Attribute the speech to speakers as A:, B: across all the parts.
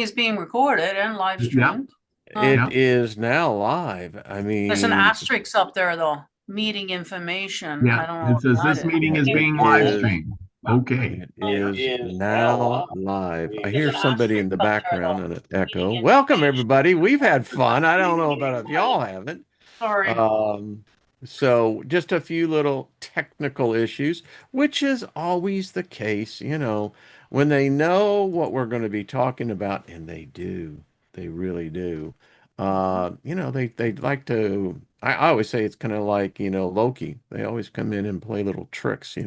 A: is being recorded and live
B: Yeah,
A: streamed.
C: It is now live. I
A: There's an
C: mean,
A: asterisk up there though. Meeting information.
B: yeah.
A: I don't know
B: It says
A: what
B: this
A: that
B: meeting is
C: it
B: being live
C: is
B: streamed. Okay.
C: it is now live. I
A: There's
C: hear
A: an
C: somebody
A: asterisk
C: in the
A: up there
C: background
A: though.
C: and an echo.
A: Meeting
C: Welcome
A: information.
C: everybody. We've had fun. I don't know about if y'all haven't.
A: Sorry.
C: Um, so just a few little technical issues, which is always the case, when they know what we're going to be talking about, and they do, they really do. They like to. I always say it's kind of like, Loki. They always come in and play little tricks.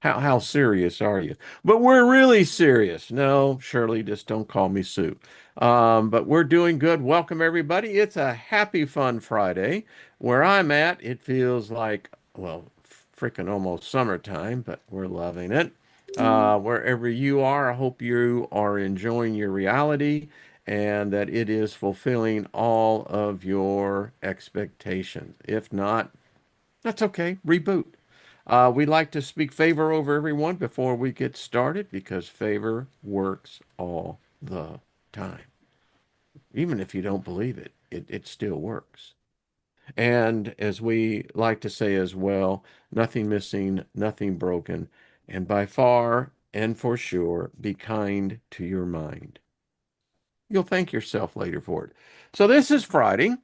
C: How serious are you? But we're really serious. No, Shirley, just don't call me Sue. But we're doing good. Welcome everybody. It's a happy, fun Friday. Where I'm at, it feels like, well, freaking almost summertime, but we're loving it. Wherever you are, I hope you are enjoying your reality and that it is fulfilling all of your expectations. If not, that's okay. Reboot. We like to speak favor over everyone before we get started because favor works all the time. Even if you don't believe it, it still works. And as we like to say as well, nothing missing, nothing broken, and by far and for sure, be kind to your mind. You'll thank yourself later for it. So this is Friday.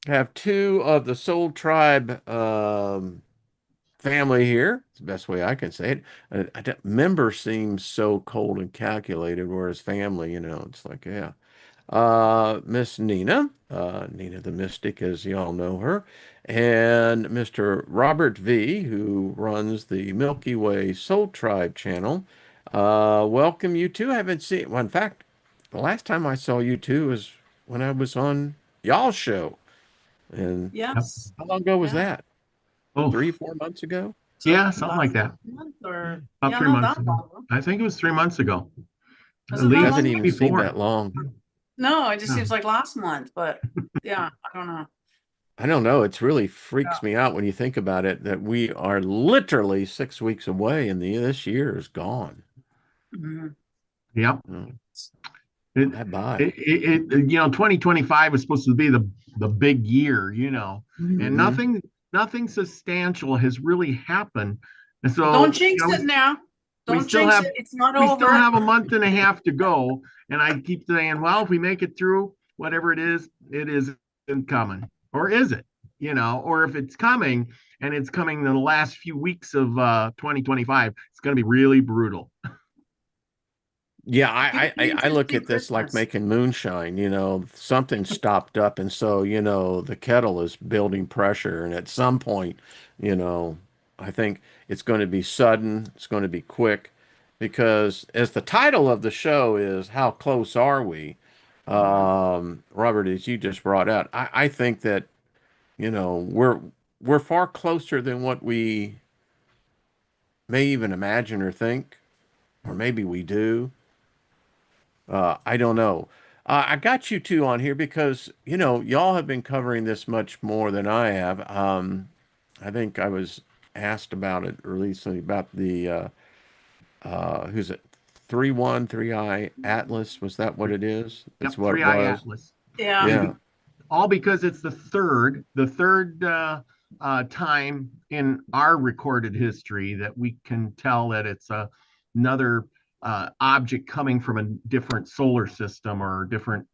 C: I have two of the Soul Tribe family here. It's the best way I can say it. Member seems so cold and calculated, whereas family, it's like, yeah. Miss Nina, Nina the Mystic, as y'all know her, and Mr. Robert V, who runs the Milky Way Soul Tribe channel. Welcome you two. I haven't seen, well, in fact, the last time I saw you two was when I was on y'all's show. And
B: Yep.
A: Yes.
C: how long ago was
A: Yeah.
C: that?
B: Oh,
C: 3, 4 months ago?
B: yeah, something like
A: Last
B: that.
A: month or
B: About
A: yeah,
B: three
A: not
B: months
A: that
B: ago.
A: long.
B: I think it was 3 months ago.
A: Was
B: At
A: it that
B: least
C: Doesn't
A: long?
C: even
B: maybe
C: seem
B: four.
C: that long.
A: No, it just
B: Yeah.
A: seems like last month, but yeah, I don't know.
C: I don't know. It's really
A: Yeah.
C: freaks me out when you think about it that we are literally 6 weeks away and this year is gone.
A: Mhm.
B: Yep.
C: Mm,
B: It,
C: bye bye.
B: 2025 was supposed to be the big year, and
C: Hmm.
B: nothing substantial has really happened. And
A: Well,
B: so,
A: don't jinx it now.
B: we
A: Don't
B: still
A: jinx
B: have
A: it. It's not
B: we still
A: over.
B: have a month and a half to go. And I keep saying, well, if we make it through whatever it isn't coming. Or is it? Or if it's coming and it's coming in the last few weeks of 2025, it's going to be really brutal.
C: Yeah,
A: People
C: I
A: think
C: I
A: it's
C: look
A: too
C: at this like
A: Christmas.
C: making moonshine, something stopped up and so, the kettle is building pressure and at some point, you know, I think it's going to be sudden, it's going to be quick because as the title of the show is How Close Are We?
A: Mhm.
C: Robert, as you just brought out, I think that, you know, we're we're far closer than what we may even imagine or think, or maybe we do. I don't know. I got you two on here because, y'all have been covering this much more than I have. I think I was asked about it recently about the, who's it? 313I Atlas. Was that what it is? That's
B: Yep,
C: what it
B: Three Eye
C: was.
B: Atlas.
A: Yeah.
B: And
C: Yeah.
B: all because it's the third time in our recorded history that we can tell that it's another object coming from a different solar system or different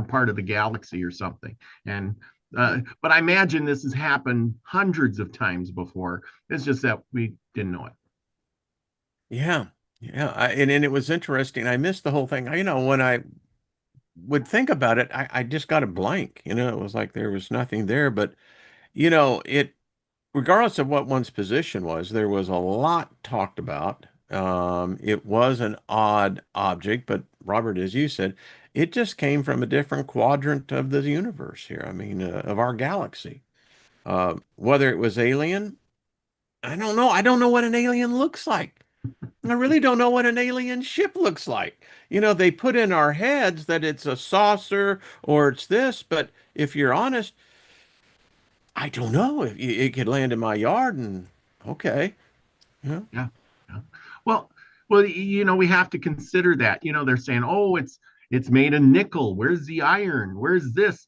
B: part of the galaxy or something. And but I imagine this has happened hundreds of times before. It's just that we didn't know it.
C: Yeah. Yeah. And it was interesting. I missed the whole thing. When I would think about it, I just got a blank. It was like there was nothing there. But, it regardless of what one's position was, there was a lot talked about. It was an odd object, but Robert, as you said, it just came from a different quadrant of the universe here. I mean, of our galaxy. Whether it was alien, I don't know. I don't know what an alien looks like. I really don't know what an alien ship looks like. They put in our heads that it's a saucer or it's this, but if you're honest, I don't know. If it could land in my yard and okay. Yeah.
B: Yeah. Yeah. Well, we have to consider that. They're saying, oh, it's made of nickel. Where's the iron? Where's this?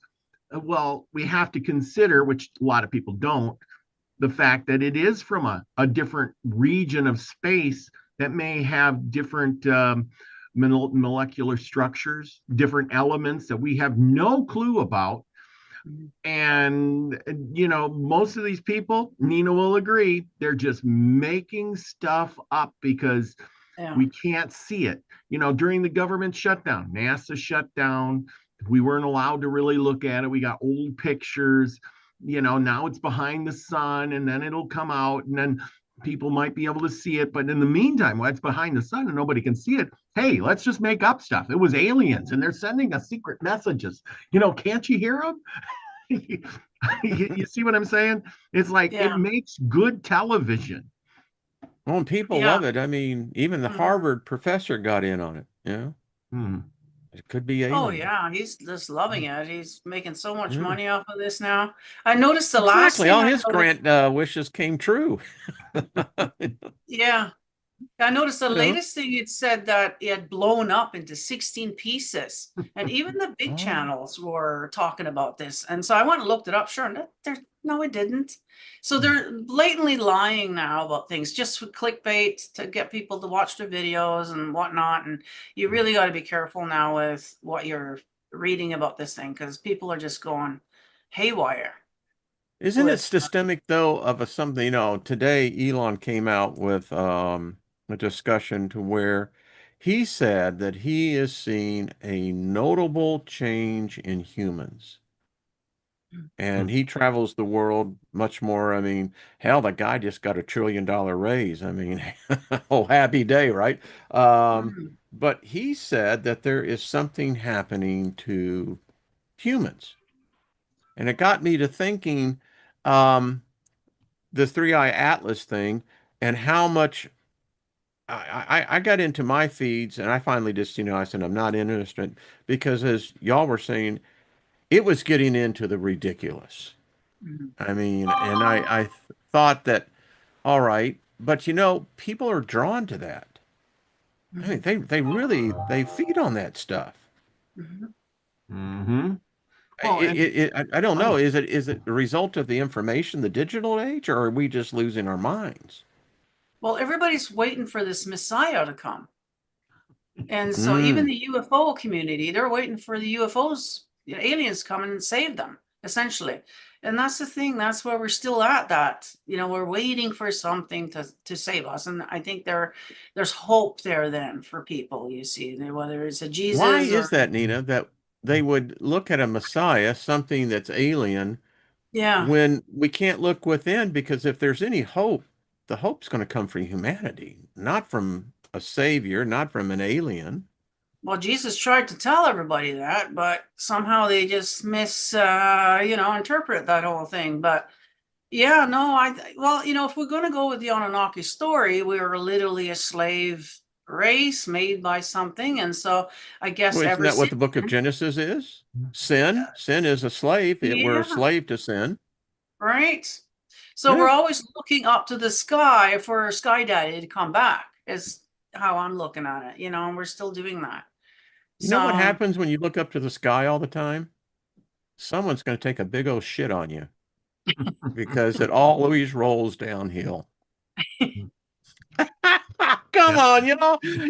B: Well, we have to consider, which a lot of people don't, the fact that it is from a different region of space that may have different molecular structures, different elements that we have no clue about. And, most of these people, Nina will agree, they're just making stuff up because
A: Yeah.
B: we can't see it. During the government shutdown, NASA shut down. We weren't allowed to really look at it. We got old pictures. Now it's behind the sun, and then it'll come out, and then people might be able to see it. But in the meantime, while it's behind the sun and nobody can see it, hey, let's just make up stuff. It was aliens, and they're sending us secret messages. Can't you hear them? You see what I'm saying? It's like it
A: Yeah.
B: makes good television.
C: Well, and people
A: Yeah.
C: love it. I mean, even the
A: Mhm.
C: Harvard professor got in on it.
B: Hmm.
C: It could be
A: Oh
C: alien.
A: yeah, he's just loving it. He's making so much
C: Yeah.
A: money off of this now. I noticed the last
C: Exactly.
A: thing
C: All
A: I
C: his
A: noticed,
C: grant wishes came true.
A: yeah, I noticed the
C: You know?
A: latest thing it said that it had blown up into 16 pieces. And even the big
C: Oh.
A: channels were talking about this. And so I went and looked it up. Sure, no, it didn't. So they're blatantly lying now about things just for clickbait to get people to watch their videos and whatnot. And you really got to be careful now with what you're reading about this thing because people are just going haywire
C: Isn't it
A: with,
C: systemic though of something, today Elon came out with a discussion to where he said that he is seeing a notable change in humans. And he travels the world much more. I mean, hell, the guy just got $1 trillion raise. I mean, oh, happy day, right?
A: Mhm.
C: But he said that there is something happening to humans. And it got me to thinking, um, the three-eye atlas thing and how much I got into my feeds and I finally just, I said, I'm not interested because as y'all were saying, it was getting into the ridiculous.
A: Mhm.
C: I mean, and I thought that, all right, but people are drawn to that. I mean,
A: Mhm.
C: they really, they feed on that stuff.
A: Mhm.
B: Mm-hmm. Well, and
C: I don't know.
B: funny.
C: Is it a result of the information, the digital age, or are we just losing our minds?
A: Well, everybody's waiting for this Messiah to come. And so even
C: Mm.
A: the UFO community, they're waiting for the UFOs, aliens coming and save them, essentially. And that's the thing, that's where we're still at that. We're waiting for something to save us. And I think there's hope there then for people, you see, whether it's a
C: Why
A: Jesus
C: is
A: or
C: that, Nina, that they would look at a Messiah, something that's alien,
A: yeah.
C: when we can't look within? Because if there's any hope, the hope's going to come from humanity, not from a savior, not from an alien.
A: Well, Jesus tried to tell everybody that, but somehow they just interpret that whole thing. But yeah, no, well, if we're going to go with the Anunnaki story, we were literally a slave race made by something. And so I guess
C: Well, isn't
A: ever
C: that what
A: since
C: the book of
A: then,
C: Genesis is? Sin is a slave. We're a
A: yeah,
C: slave to sin.
A: right. So we're
C: Yeah.
A: always looking up to the sky for Sky Daddy to come back, is how I'm looking at it, and we're still doing that.
C: You know what
A: So,
C: happens when you look up to the sky all the time? Someone's going to take a big old shit on you because it always rolls downhill. Come
B: Yep.
C: on, you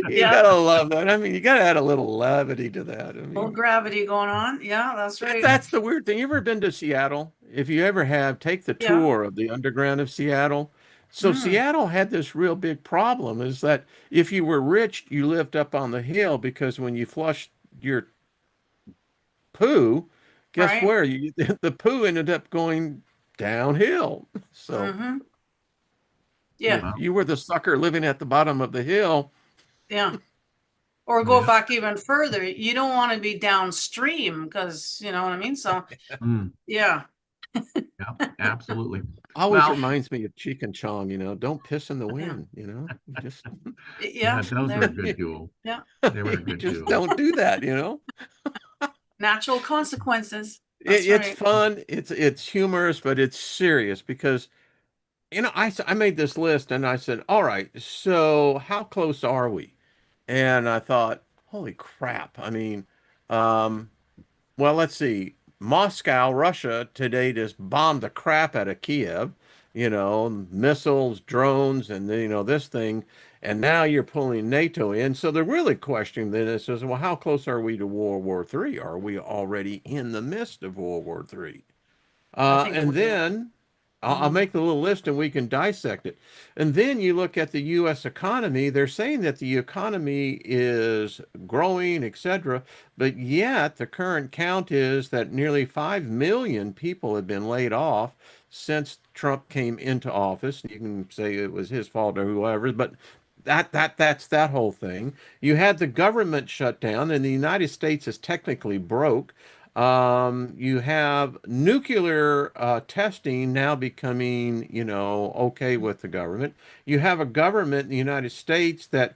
A: yeah,
C: gotta love that. I mean, you gotta add a little levity to that. I
A: little
C: mean,
A: gravity going on. Yeah, that's right.
C: that's the weird thing. You ever been to Seattle? If you ever have, take the
A: Yeah.
C: tour of the underground of Seattle. So
A: Mm,
C: Seattle had this real big problem is that if you were rich, you lived up on the hill because when you flushed your poo, guess
A: right.
C: where? The poo ended up going downhill. So
A: Mm-hmm. Yeah.
C: if
B: Well,
C: you were the sucker living at the bottom of the hill,
A: Yeah. Or go
B: yeah.
A: back even further. You don't want to be downstream because you know what I mean? So
B: Mm,
A: yeah.
B: yeah, absolutely.
C: always
B: Well,
C: reminds me of Cheech and Chong, don't piss in the
A: Yeah.
C: wind, You just
A: Yeah.
B: yeah, those were a
A: There.
B: good duo.
A: Yeah.
B: They were a
C: you
B: good
C: just
B: duo.
C: don't do that,
A: Natural consequences.
C: It,
A: That's
C: it's
A: right.
C: fun, it's humorous, but it's serious because I made this list and I said, all right, so how close are we? And I thought, holy crap. I mean, Well, let's see. Moscow, Russia today just bombed the crap out of Kiev, missiles, drones, and this thing. And now you're pulling NATO in. So they're really questioning this is, well, how close are we to World War III? Are we already in the midst of World War III?
A: I think
C: And
A: we're.
C: then I'll
A: Mhm.
C: make the little list and we can dissect it. And then you look at the U.S. economy, they're saying that the economy is growing, etc. But yet the current count is that nearly 5 million people have been laid off since Trump came into office. You can say it was his fault or whoever, but that's that whole thing. You had the government shut down, and the United States is technically broke. You have nuclear testing now becoming, okay with the government. You have a government in the United States that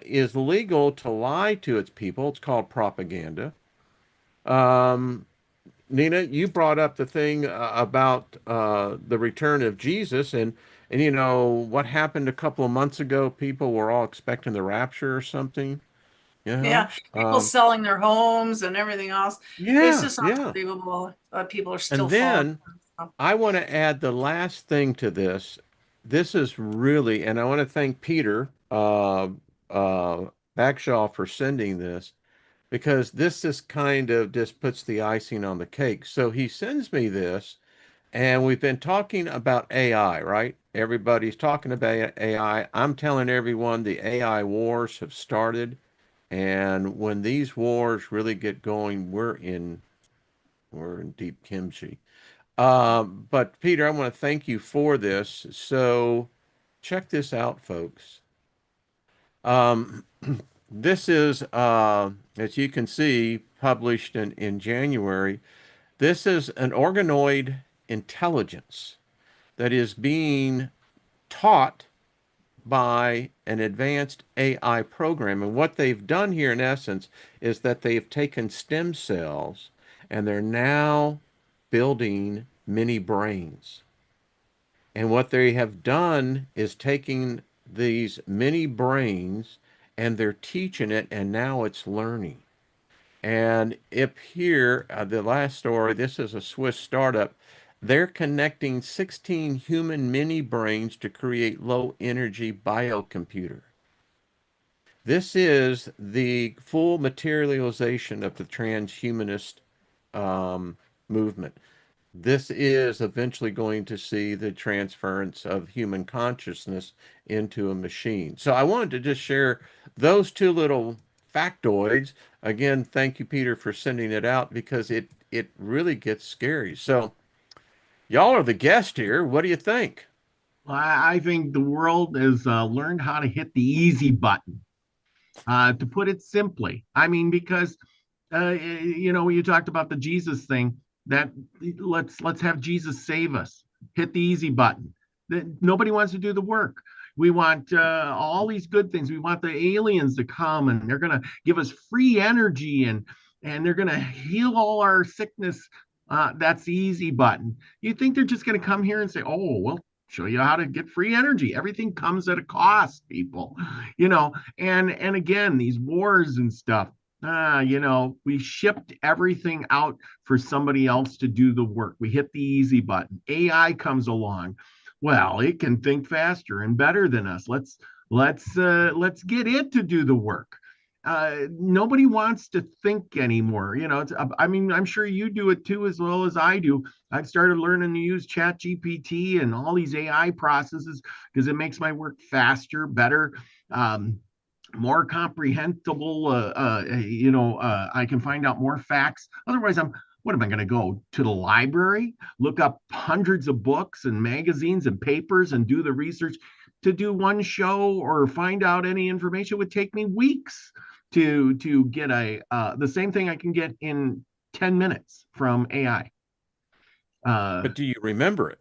C: is legal to lie to its people. It's called propaganda. Um, Nina, you brought up the thing about the return of Jesus, and what happened a couple of months ago. People were all expecting the rapture or something. You
A: Yeah,
C: know,
A: people
C: um,
A: selling their homes and everything else. It's
C: yeah,
A: just
C: yeah.
A: unbelievable. People are
C: And
A: still falling
C: then
A: for this stuff.
C: I want to add the last thing to this. This is really, and I want to thank Peter uh, Bagshaw for sending this because this just kind of just puts the icing on the cake. So he sends me this, and we've been talking about AI, right? Everybody's talking about AI. I'm telling everyone the AI wars have started, and when these wars really get going, we're in deep kimchi. But Peter, I want to thank you for this. So check this out, folks. Um, this is, as you can see, published in January. This is an organoid intelligence that is being taught by an advanced AI program. And what they've done here, in essence, is that they've taken stem cells and they're now building mini brains. And what they have done is taking these mini brains and they're teaching it, and now it's learning. And up here, the last story, this is a Swiss startup. They're connecting 16 human mini brains to create low energy biocomputer. This is the full materialization of the transhumanist um, movement. This is eventually going to see the transference of human consciousness into a machine. So I wanted to just share those two little factoids. Again, thank you, Peter, for sending it out because it really gets scary. So y'all are the guest here. What do you think?
B: I think the world has learned how to hit the easy button. To put it simply, I mean, because you talked about the Jesus thing. That let's have Jesus save us. Hit the easy button. Nobody wants to do the work. We want all these good things. We want the aliens to come and they're going to give us free energy and they're going to heal all our sickness. That's the easy button. You think they're just going to come here and say, "Oh, well, show you how to get free energy. Everything comes at a cost, people." And again, these wars and stuff. We shipped everything out for somebody else to do the work. We hit the easy button. AI comes along. Well, it can think faster and better than us. Let's get it to do the work. Nobody wants to think anymore. I mean, I'm sure you do it too, as well as I do. I've started learning to use Chat GPT and all these AI processes because it makes my work faster, better. More comprehensible. I can find out more facts. Otherwise, what am I going to go to the library, look up hundreds of books and magazines and papers and do the research to do one show or find out any information? It would take me weeks to get the same thing I can get in 10 minutes from AI.
C: But do you remember it?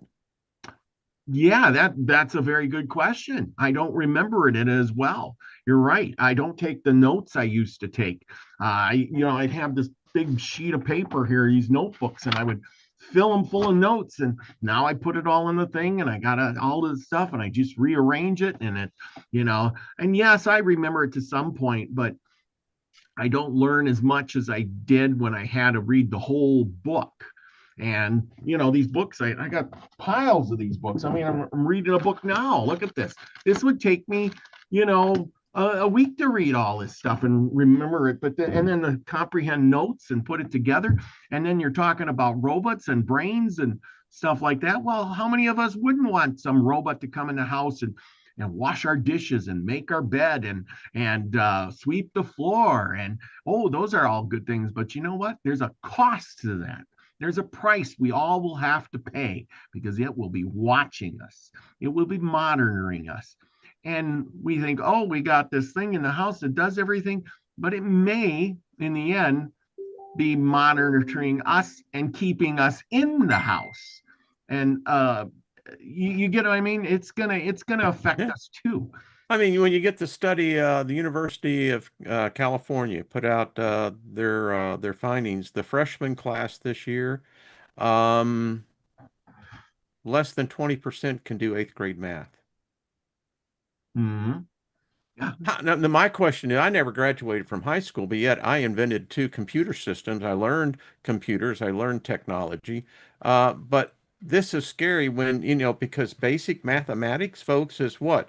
B: Yeah, that's a very good question. I don't remember it as well. You're right. I don't take the notes I used to take. I'd have this big sheet of paper here, these notebooks, and I would fill them full of notes. And now I put it all in the thing, and I got all this stuff, and I just rearrange it, and and yes, I remember it to some point, but I don't learn as much as I did when I had to read the whole book. And these books, I got piles of these books. I mean, I'm reading a book now. Look at this. This would take me, a week to read all this stuff and remember it. And then to comprehend notes and put it together. And then you're talking about robots and brains and stuff like that. Well, how many of us wouldn't want some robot to come in the house and wash our dishes and make our bed and sweep the floor? And those are all good things. But you know what? There's a cost to that. There's a price we all will have to pay, because it will be watching us. It will be monitoring us. And we think, we got this thing in the house that does everything, but it may, in the end, be monitoring us and keeping us in the house. And you get what I mean? It's gonna affect us too.
C: I mean, when you get the study, the University of California put out their findings. The freshman class this year, less than 20% can do 8th grade math.
B: Mm-hmm. Yeah.
C: Now, my question is, I never graduated from high school, but yet I invented 2 computer systems. I learned computers, I learned technology, but this is scary when, because basic mathematics, folks, is what?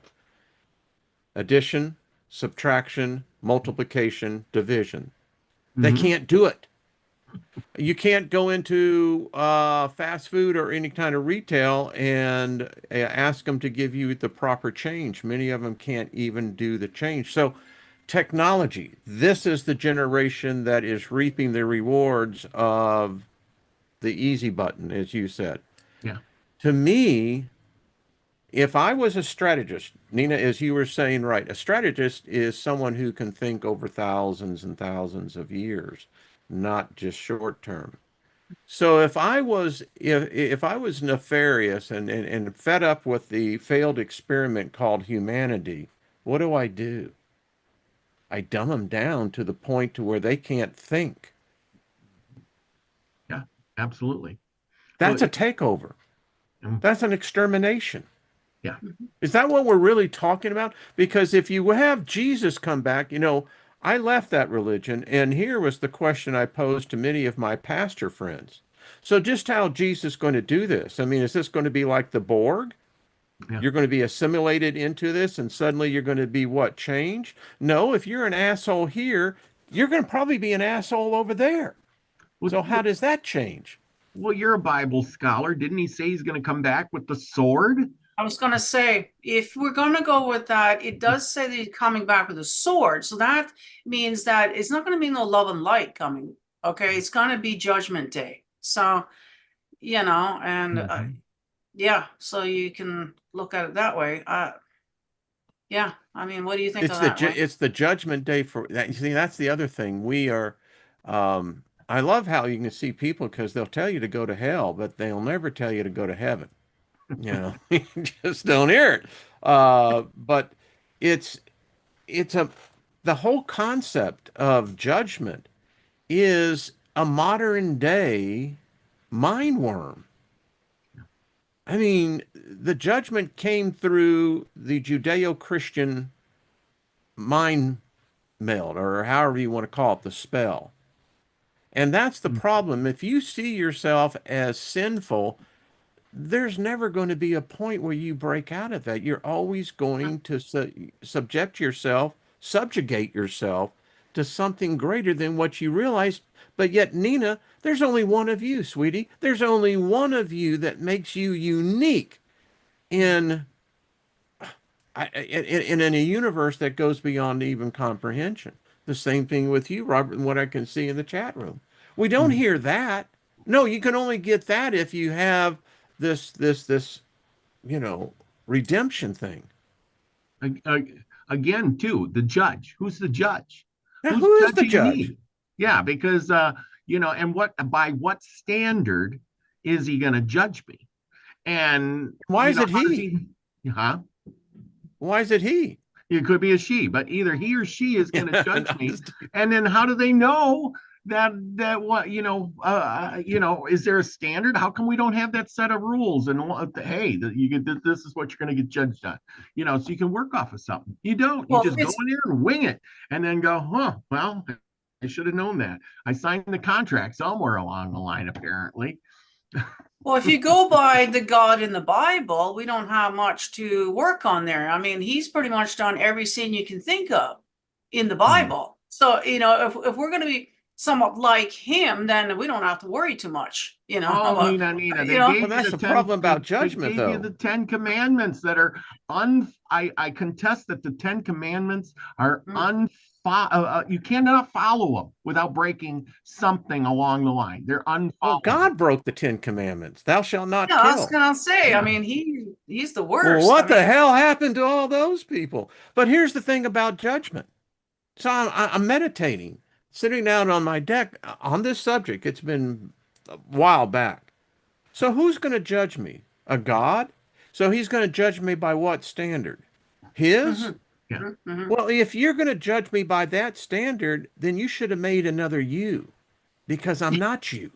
C: Addition, subtraction, multiplication, division. They can't do it. You can't go into fast food or any kind of retail and ask them to give you the proper change. Many of them can't even do the change. So technology, this is the generation that is reaping the rewards of the easy button, as you said.
B: Yeah.
C: To me, if I was a strategist, Nina, as you were saying, right, a strategist is someone who can think over thousands and thousands of years, not just short term. So if I was nefarious and fed up with the failed experiment called humanity, what do? I dumb them down to the point to where they can't think.
B: Yeah, absolutely.
C: That's a takeover. That's an extermination.
B: Yeah.
C: Is that what we're really talking about? Because if you have Jesus come back, I left that religion, and here was the question I posed to many of my pastor friends. So just how Jesus going to do this? I mean, is this going to be like the Borg?
B: Yeah.
C: You're going to be assimilated into this, and suddenly you're going to be what, changed? No, if you're an asshole here, you're going to probably be an asshole over there. So how does that change?
B: Well, you're a Bible scholar. Didn't he say he's going to come back with the sword?
A: I was going to say, if we're going to go with that, it does say that he's coming back with a sword. So that means that it's not going to be no love and light coming. Okay. It's going to be Judgment Day. So, and yeah, so you can look at it that way. Yeah. I mean, what do you think of that?
C: It's the Judgment Day for that. You see, that's the other thing. We are, I love how you can see people, because they'll tell you to go to hell, but they'll never tell you to go to heaven. You just don't hear it. But the whole concept of judgment is a modern day mind worm. I mean, the judgment came through the Judeo-Christian mind meld, or however you want to call it, the spell. And that's the problem. If you see yourself as sinful, there's never going to be a point where you break out of that. You're always going to subjugate yourself to something greater than what you realize. But yet, Nina, there's only one of you, sweetie. There's only one of you that makes you unique in a universe that goes beyond even comprehension. The same thing with you, Robert, and what I can see in the chat room. We don't hear that. No, you can only get that if you have this redemption thing.
B: Again, too, the judge. Who's the judge?
C: Now, who is the judge?
B: Me? Yeah, because and by what standard is he going to judge me? And
C: why is it he?
B: Huh?
C: Why is it he?
B: It could be a she, but either he or she is going to judge me. And then how do they know that what is there a standard? How come we don't have that set of rules? And hey, this is what you're going to get judged on, so you can work off of something. You don't. You just go in there and wing it, and then go, well, I should have known that. I signed the contract somewhere along the line, apparently.
A: Well, if you go by the God in the Bible, we don't have much to work on there. I mean, he's pretty much done every sin you can think of in the Bible. So, you know, if we're going to be somewhat like him, then we don't have to worry too much, you know.
B: Oh,
A: about,
B: Nina,
A: you
B: they
A: know.
B: gave
C: Well,
B: you
C: that's
B: the
C: the problem about
B: they
C: judgment,
B: gave you
C: though.
B: the 10 commandments that are I contest that the 10 commandments are you cannot follow them without breaking something along the line. They're
C: Well,
B: unfollowable.
C: God broke the 10 commandments. Thou shalt not
A: Yeah, I was
C: kill.
A: gonna say, I
B: Yeah.
A: mean, he's the
C: Well,
A: worst. I
C: what the
A: mean,
C: hell happened to all those people? But here's the thing about judgment. So I'm meditating, sitting down on my deck on this subject. It's been a while back. So who's going to judge me? A God? So he's going to judge me by what standard? His?
A: mhm,
B: Yeah.
A: mhm.
C: Well, if you're going to judge me by that standard, then you should have made another you, because I'm not you.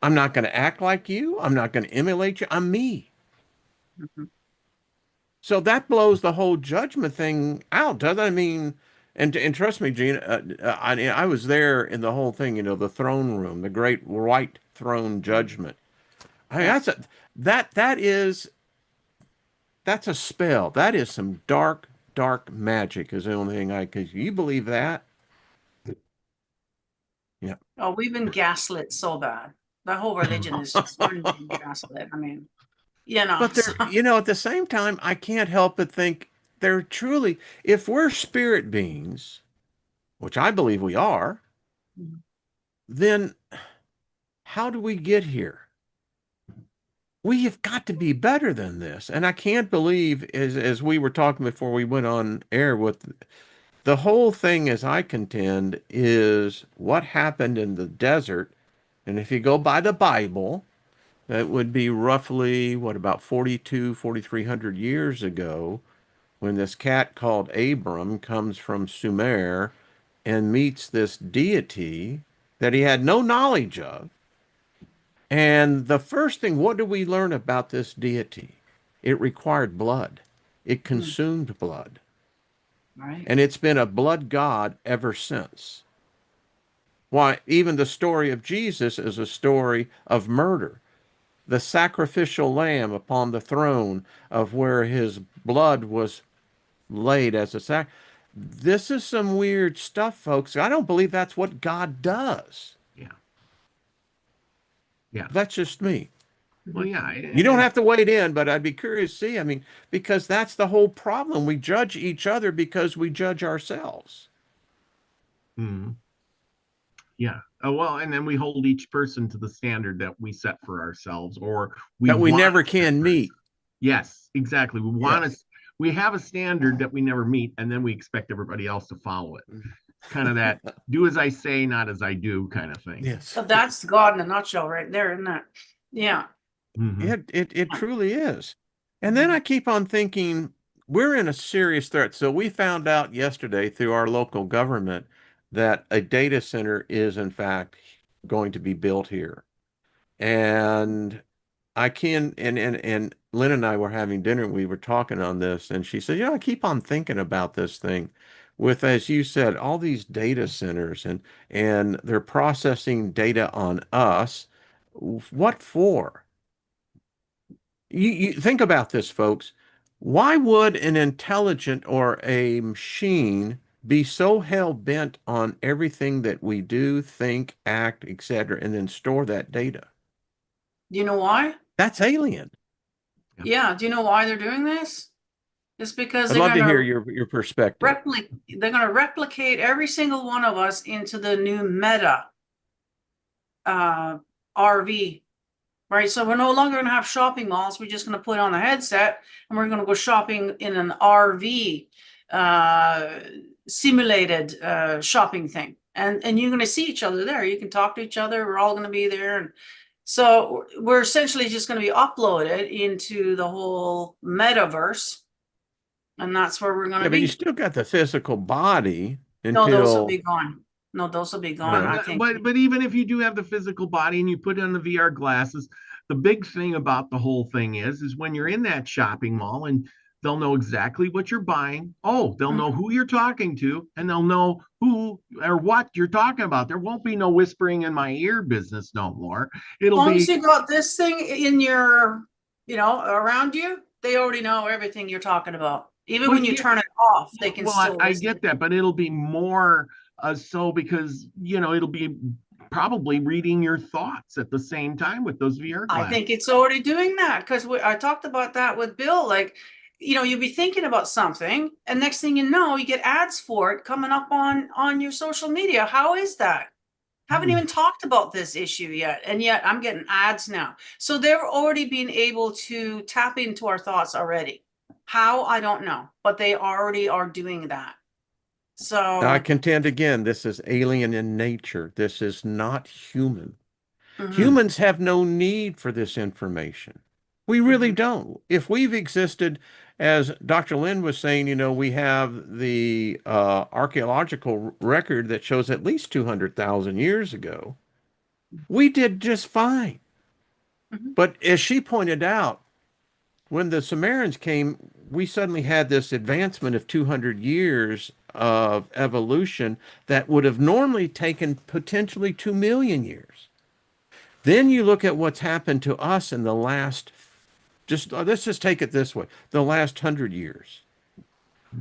C: I'm not going to act like you. I'm not going to emulate you. I'm me.
A: Mhm.
C: So that blows the whole judgment thing out, doesn't it? I mean, and trust me, Gene, I was there in the whole thing, you know, the throne room, the great white throne judgment. I mean,
A: Yeah.
C: that's a spell. That is some dark, dark magic is the only thing cause you believe that? Yeah.
A: Oh, we've been gaslit so bad. The whole religion is just one big gaslit. I mean, you know,
C: But
A: so.
C: there, you know, at the same time, I can't help but think they're truly, if we're spirit beings, which I believe we are,
A: Mhm.
C: then how do we get here? We have got to be better than this. And I can't believe, as we were talking before we went on air, with the whole thing, as I contend, is what happened in the desert. And if you go by the Bible, that would be roughly, what, about 4,300 years ago, when this cat called Abram comes from Sumer and meets this deity that he had no knowledge of. And the first thing, what do we learn about this deity? It required blood. It
A: Mhm.
C: consumed blood.
A: Right.
C: And it's been a blood god ever since. Why, even the story of Jesus is a story of murder. The sacrificial lamb upon the throne, of where his blood was laid as a sac. This is some weird stuff, folks. I don't believe that's what God does.
B: Yeah. Yeah.
C: That's just me.
B: Well,
A: Mhm.
B: yeah.
C: You don't have to wade in, but I'd be curious to see. I mean, because that's the whole problem. We judge each other because we judge ourselves.
B: Mhm. Yeah. Well, and then we hold each person to the standard that we set for ourselves, or we
C: That we
B: want
C: never
B: to set
C: can
B: for
C: meet.
B: ourselves. Yes, exactly. We want
C: Yes.
B: to. We have a standard that we never meet, and then we expect everybody else to follow it. It's kind of that "do as I say, not as I do" kind of thing.
C: Yes.
A: But that's God in a nutshell right there, isn't it? Yeah.
B: Hmm.
C: It truly is. And then
A: Mhm.
C: I keep on thinking we're in a serious threat. So we found out yesterday through our local government that a data center is in fact going to be built here. And I can and Lynn and I were having dinner and we were talking on this and she said, I keep on thinking about this thing with, as you said, all these data centers and they're processing data on us. What for? You think about this, folks. Why would an intelligent or a machine be so hell bent on everything that we do, think, act, etc., and then store that data?
A: Do you know why?
C: That's alien.
A: Yeah. Do you know why they're doing this? It's because
C: I'd love to hear your perspective.
A: they're gonna replicate every single one of us into the new meta RV. Right. So we're no longer going to have shopping malls. We're just going to put on the headset and we're going to go shopping in an RV simulated shopping thing. And you're going to see each other there. You can talk to each other. We're all going to be there. And so we're essentially just going to be uploaded into the whole metaverse. And that's where we're going
C: Yeah,
A: to
C: but you
A: be.
C: still got the physical body
A: No, those will
C: until,
A: be gone. No, those will be gone, I think.
B: But even if you do have the physical body and you put on the VR glasses, the big thing about the whole thing is when you're in that shopping mall and They'll know exactly what you're buying. Oh, they'll know
A: Mhm.
B: who you're talking to, and they'll know who or what you're talking about. There won't be no whispering in my ear business no more. It'll
A: Long as
B: be,
A: you got this thing in your, around you, they already know everything you're talking about. Even
B: well,
A: when you
B: yeah,
A: turn it off, they can
B: well,
A: still
B: I
A: listen.
B: get that, but it'll be more so because, it'll be probably reading your thoughts at the same time with those VR
A: I
B: glasses.
A: think it's already doing that because I talked about that with Bill. Like, you'll be thinking about something, and next thing you know, you get ads for it coming up on your social media. How is that? Haven't
B: Hmm.
A: even talked about this issue yet, and yet I'm getting ads now. So they're already being able to tap into our thoughts already. How, I don't know, but they already are doing that.
C: I
A: So,
C: contend again, this is alien in nature. This is not human.
A: mhm,
C: Humans have no need for this information. We really
A: mhm,
C: don't. If we've existed, as Dr. Lynn was saying, we have the archaeological record that shows at least 200,000 years ago. We did just fine.
A: mhm.
C: But as she pointed out, when the Sumerians came, we suddenly had this advancement of 200 years of evolution that would have normally taken potentially 2 million years. Then you look at what's happened to us in the last, just let's just take it this way, the last 100 years.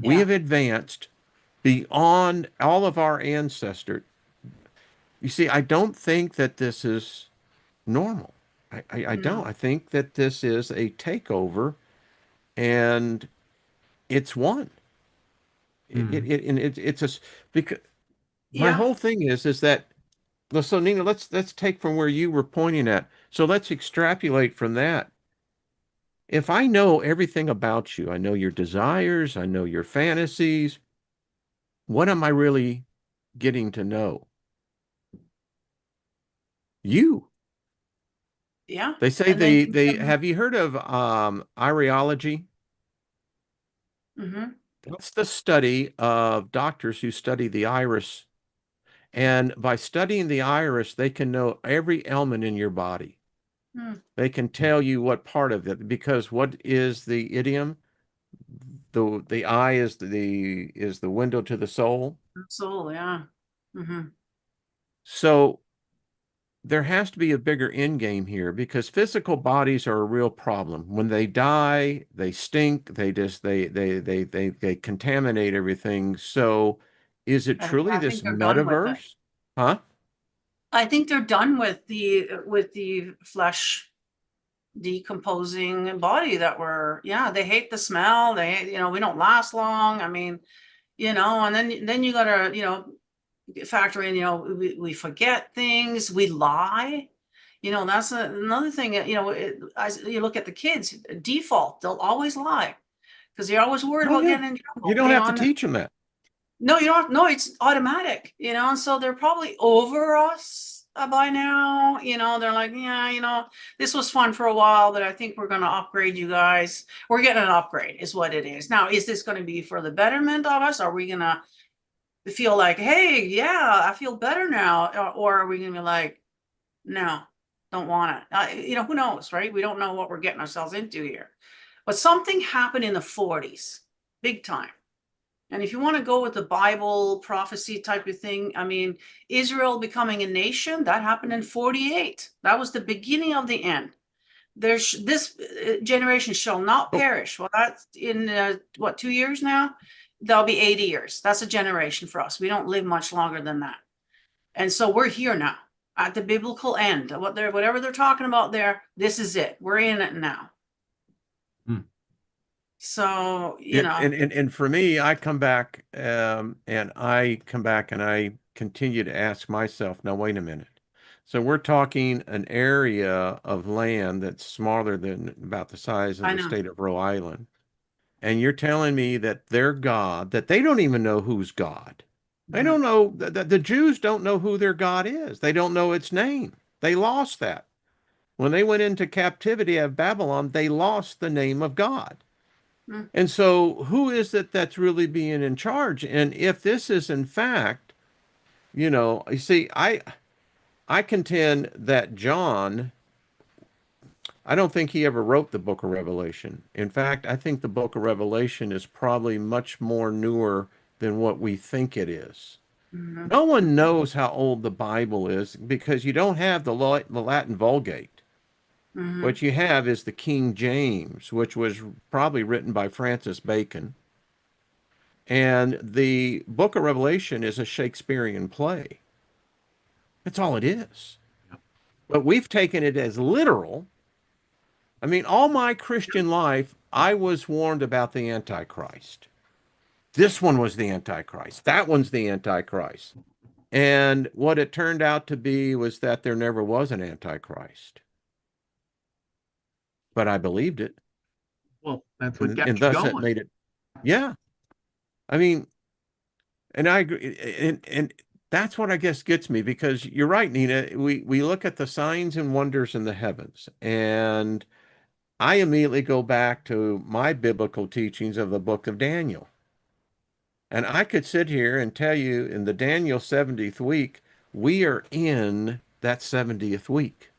C: We
A: Yeah.
C: have advanced beyond all of our ancestors. You see, I don't think that this is normal. I don't.
A: No.
C: I think that this is a takeover, and it's one.
B: Hmm.
C: It's a because my
A: Yeah.
C: whole thing is that, so Nina, let's take from where you were pointing at. So let's extrapolate from that. If I know everything about you, I know your desires, I know your fantasies, what am I really getting to know? You.
A: Yeah.
C: They say
A: And then you
C: they
A: can,
C: have you heard of iriology?
A: mhm,
C: That's the study of doctors who study the iris. And by studying the iris, they can know every element in your body.
A: mm,
C: They can tell you what part of it, because what is the idiom? The eye is the window to the soul.
A: absolutely, yeah. Mhm.
C: So there has to be a bigger end game here, because physical bodies are a real problem. When they die, they stink, they contaminate everything. So is it truly
A: I
C: this
A: think they're done with it.
C: metaverse? Huh?
A: I think they're done with the flesh decomposing body that we're, yeah, they hate the smell. We don't last long. I mean, and then you gotta, factor in, we forget things, we lie. That's another thing. As you look at the kids, default, they'll always lie because they're always worried
C: Oh
A: about
C: yeah.
A: getting in
C: You
A: trouble.
C: don't have to teach them that.
A: No, you don't. No, it's automatic, and so they're probably over us by now. They're like, yeah, this was fun for a while, but I think we're going to upgrade you guys. We're getting an upgrade, is what it is. Now, is this going to be for the betterment of us? Are we going to feel like, hey, yeah, I feel better now? Or are we going to be like, no, don't want it? Who knows, right? We don't know what we're getting ourselves into here. But something happened in the 40s, big time. And if you want to go with the Bible prophecy type of thing, I mean, Israel becoming a nation, that happened in 48. That was the beginning of the end. There's this generation shall not
C: Oh,
A: perish. Well, that's in 2 years now? That'll be 80 years. That's a generation for us. We don't live much longer than that. And so we're here now at the biblical end. Whatever they're talking about there, this is it. We're in it now.
B: Hmm.
A: So,
C: and for me, I come back, and I continue to ask myself, now wait a minute. So we're talking an area of land that's smaller than about the size of
A: I
C: the
A: know.
C: state of Rhode Island. And you're telling me that their God, that they don't even know who's God. They
A: Mhm.
C: don't know, the Jews don't know who their God is. They don't know its name. They lost that. When they went into captivity at Babylon, they lost the name of God.
A: Mm.
C: And so, who is it that's really being in charge? And if this is in fact, you see, I contend that John, I don't think he ever wrote the Book of Revelation. In fact, I think the Book of Revelation is probably much more newer than what we think it is.
A: Mhm.
C: No one knows how old the Bible is because you don't have the Latin Vulgate.
A: Mhm.
C: What you have is the King James, which was probably written by Francis Bacon. And the Book of Revelation is a Shakespearean play. That's all it is. But we've taken it as literal. I mean, all my Christian life, I was warned about the Antichrist. This one was the Antichrist. That one's the Antichrist. And what it turned out to be was that there never was an Antichrist. But I believed it.
B: Well, that's what
C: And
B: got you
C: thus it
B: going.
C: made it. Yeah. I mean, and I agree. And that's what I guess gets me because you're right, Nina. We look at the signs and wonders in the heavens. And I immediately go back to my biblical teachings of the book of Daniel. And I could sit here and tell you in the Daniel 70th week, we are in that 70th week.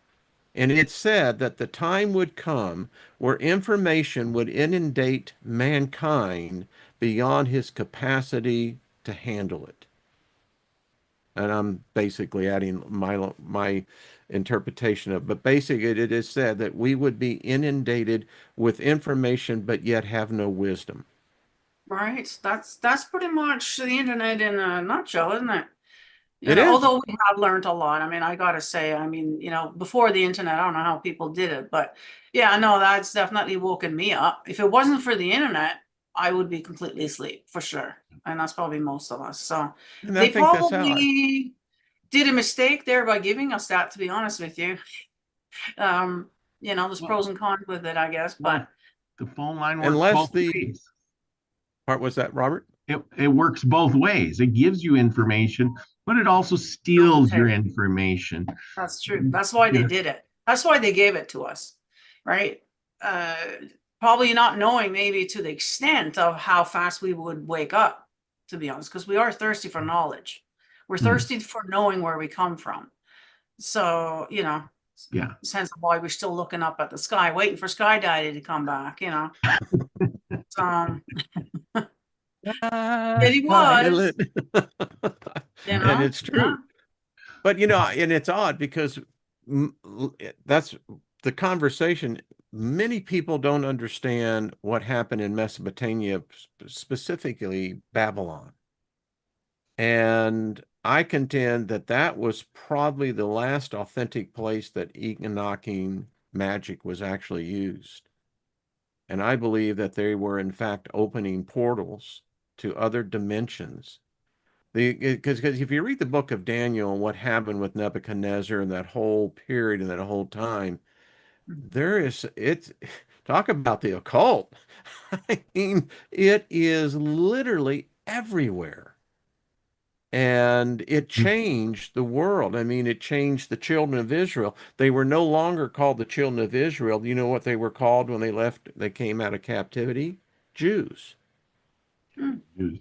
C: And it said that the time would come where information would inundate mankind beyond his capacity to handle it. And I'm basically adding my interpretation of, but basically it is said that we would be inundated with information, but yet have no wisdom.
A: Right. That's pretty much the internet in a nutshell, isn't it? You
C: It
A: know,
C: is.
A: although we have learned a lot. I mean, I gotta say, I mean, you know, before the internet, I don't know how people did it, but yeah, no, that's definitely woken me up. If it wasn't for the internet, I would be completely asleep for sure. And that's probably most of us. So
C: And I
A: they
C: think that's how
A: probably did a mistake there by giving us that, to be honest with you. Um, you know, there's
B: Well,
A: pros and cons with it, I guess, but
B: well, the phone line works
C: unless
B: both
C: the
B: ways.
C: part was that, Robert?
B: It works both ways. It gives you information, but it also
A: doesn't
B: steals your
A: take.
B: information.
A: That's true. That's why they
B: Yeah.
A: did it. That's why they gave it to us, right? Uh, Probably not knowing maybe to the extent of how fast we would wake up, to be honest, because we are thirsty for knowledge. We're
B: Hmm.
A: thirsty for knowing where we come from. So, you know,
B: Yeah.
A: sense of why we're still looking up at the sky, waiting for Sky Daddy to come back, you know. Um, and he was,
C: Pilot.
A: you
C: And
A: know,
C: it's
A: yeah.
C: true. But you know, and it's odd because that's the conversation. Many people don't understand what happened in Mesopotamia, specifically Babylon. And I contend that that was probably the last authentic place that Enochian magic was actually used. And I believe that they were, in fact, opening portals to other dimensions. Because if you read the book of Daniel and what happened with Nebuchadnezzar and that whole period and that whole time, there is, it's, talk about the occult. I mean, it is literally everywhere. And it changed the world. I mean, it changed the children of Israel. They were no longer called the children of Israel. You know what they were called when they left, they came out of captivity? Jews.
B: Hmm.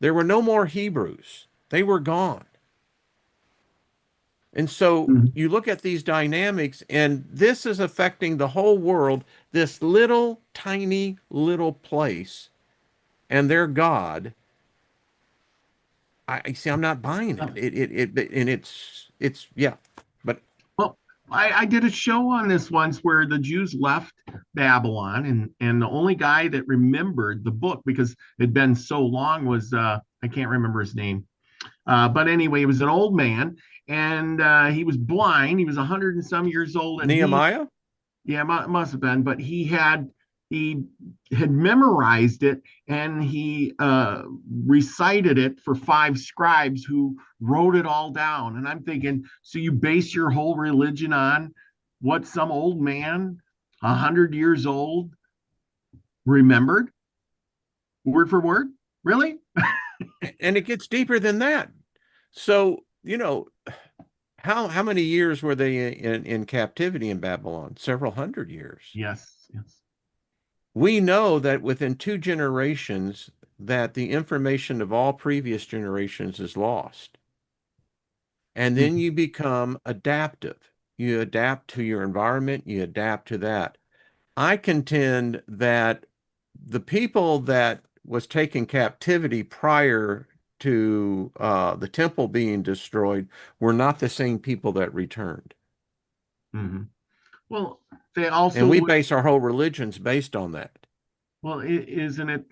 C: There were no more Hebrews. They were gone. And so you look at these dynamics, and this is affecting the whole world, this little tiny little place, and their God. I see. I'm not buying it. And it's yeah. But
B: Well, I did a show on this once where the Jews left Babylon, and the only guy that remembered the book because it had been so long was I can't remember his name. But anyway, he was an old man, and he was blind. He was 100 and some years old, and he
C: Nehemiah,
B: yeah, must have been, but he had memorized it, and he recited it for five scribes who wrote it all down. And I'm thinking, so you base your whole religion on what some old man, 100 years old, remembered word for word? Really?
C: and it gets deeper than that. So you know how many years were they in captivity in Babylon? Several hundred years.
B: Yes, yes.
C: We know that within 2 generations that the information of all previous generations is lost. And then
B: Mhm.
C: you become adaptive. You adapt to your environment, you adapt to that. I contend that the people that was taken captivity prior to the temple being destroyed were not the same people that returned.
B: Hmm. Well, they
C: And
B: also
C: we
B: would.
C: base our whole religions based on that.
B: Well, isn't it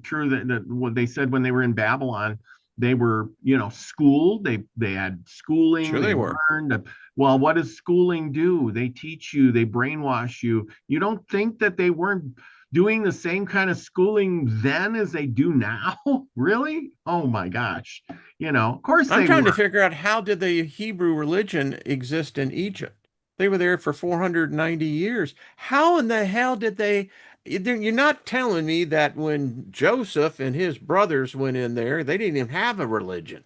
B: true that what they said when they were in Babylon, they were, schooled. They had schooling.
C: Sure
B: They
C: they were.
B: learned. Well, what does schooling do? They teach you. They brainwash you. You don't think that they weren't doing the same kind of schooling then as they do now? Really? Oh my gosh! Of course
C: I'm
B: they
C: trying to
B: were.
C: figure out, how did the Hebrew religion exist in Egypt? They were there for 490 years. How in the hell did they? You're not telling me that when Joseph and his brothers went in there, they didn't even have a religion.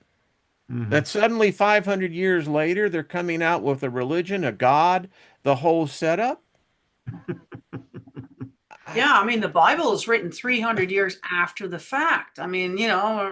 B: Mhm.
C: That suddenly 500 years later, they're coming out with a religion, a god, the whole setup? I,
A: Yeah, I mean, the Bible is written 300 years after the fact. I mean, it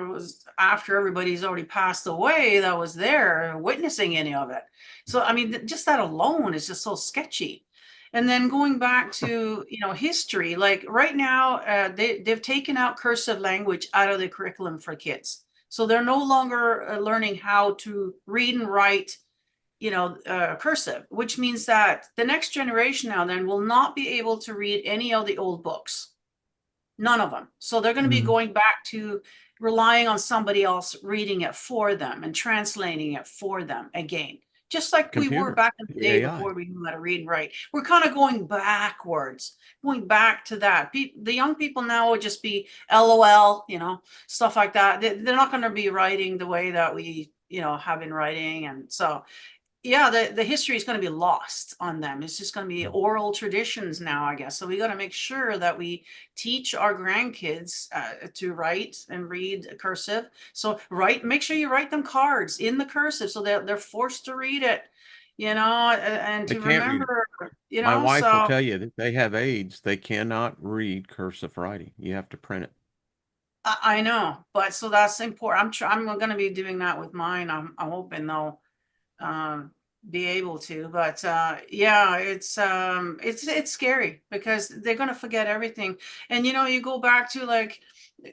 A: was after everybody's already passed away that was there witnessing any of it. So, I mean, just that alone is just so sketchy. And then going back to, history, like right now, they've taken out cursive language out of the curriculum for kids. So they're no longer learning how to read and write cursive, which means that the next generation now then will not be able to read any of the old books. None of them. So they're going to be
B: Mhm.
A: going back to relying on somebody else reading it for them and translating it for them again. Just like we were
C: computer,
A: back in the
C: the
A: day
C: AI.
A: before we knew how to read and write. We're kind of going backwards, going back to that. The young people now would just be LOL, stuff like that. They're not going to be writing the way that we, have been writing. And so yeah, the history is going to be lost on them. It's just going to be oral traditions now, I guess. So we got to make sure that we teach our grandkids to write and read cursive. So make sure you write them cards in the cursive so that they're forced to read it, and
C: They
A: to
C: can't read it.
A: remember,
C: My wife will
A: so
C: tell you that they have AIDS. They cannot read cursive writing. You have to print it.
A: I know, but so that's important. I'm going to be doing that with mine. I'm hoping they'll be able to, but yeah, it's scary because they're going to forget everything. And you go back to like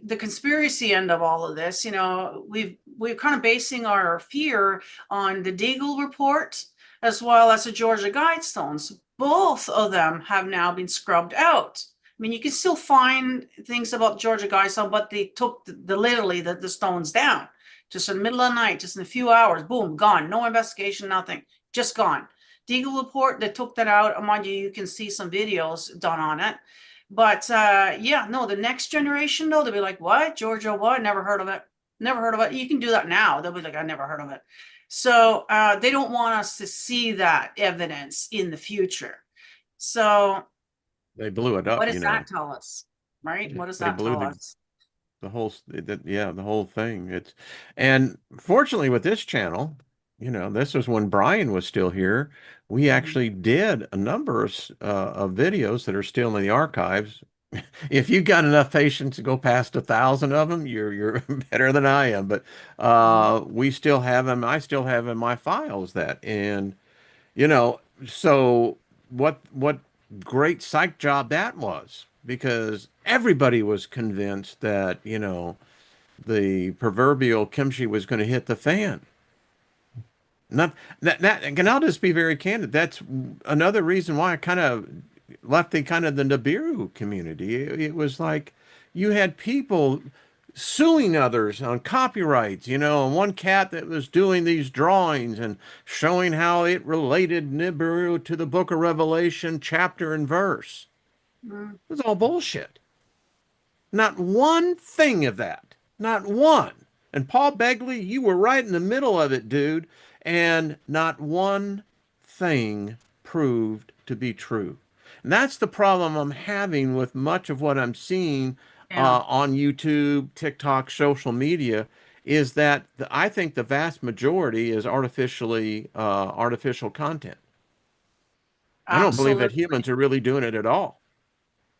A: the conspiracy end of all of this. We're kind of basing our fear on the Deagle report as well as the Georgia Guidestones. Both of them have now been scrubbed out. I mean, you can still find things about Georgia Guidestone, but they took literally the stones down just in the middle of the night, just in a few hours, boom, gone. No investigation, nothing, just gone. Deagle report, they took that out. Mind you, you can see some videos done on it. But yeah, no, the next generation, though, they'll be like, what? Georgia, what? Never heard of it. Never heard of it. You can do that now. They'll be like, I never heard of it. So they don't want us to see that evidence in the future. So
C: They blew it
A: what
C: up,
A: does that tell us? Right? What does
C: They
A: that
C: blew
A: tell us?
C: the whole yeah, the whole thing. And fortunately with this channel, this was when Brian was still here. We actually did a number of videos that are still in the archives. If you've got enough patience to go past 1,000 of them, you're better than I am. But we still have them. I still have in my files that. And you know, so what great psych job that was, because everybody was convinced that, the proverbial kimchi was going to hit the fan. Not and I'll just be very candid. That's another reason why I kind of left the Nibiru community. It was like you had people suing others on copyrights, and one cat that was doing these drawings and showing how it related Nibiru to the Book of Revelation, chapter and verse.
A: Mm-hmm.
C: It was all bullshit. Not one thing of that. Not one. And Paul Begley, you were right in the middle of it, dude. And not one thing proved to be true. And that's the problem I'm having with much of what I'm seeing
A: Yeah,
C: on YouTube, TikTok, social media, is that I think the vast majority is artificial content. I don't believe that
A: absolutely.
C: humans are really doing it at all.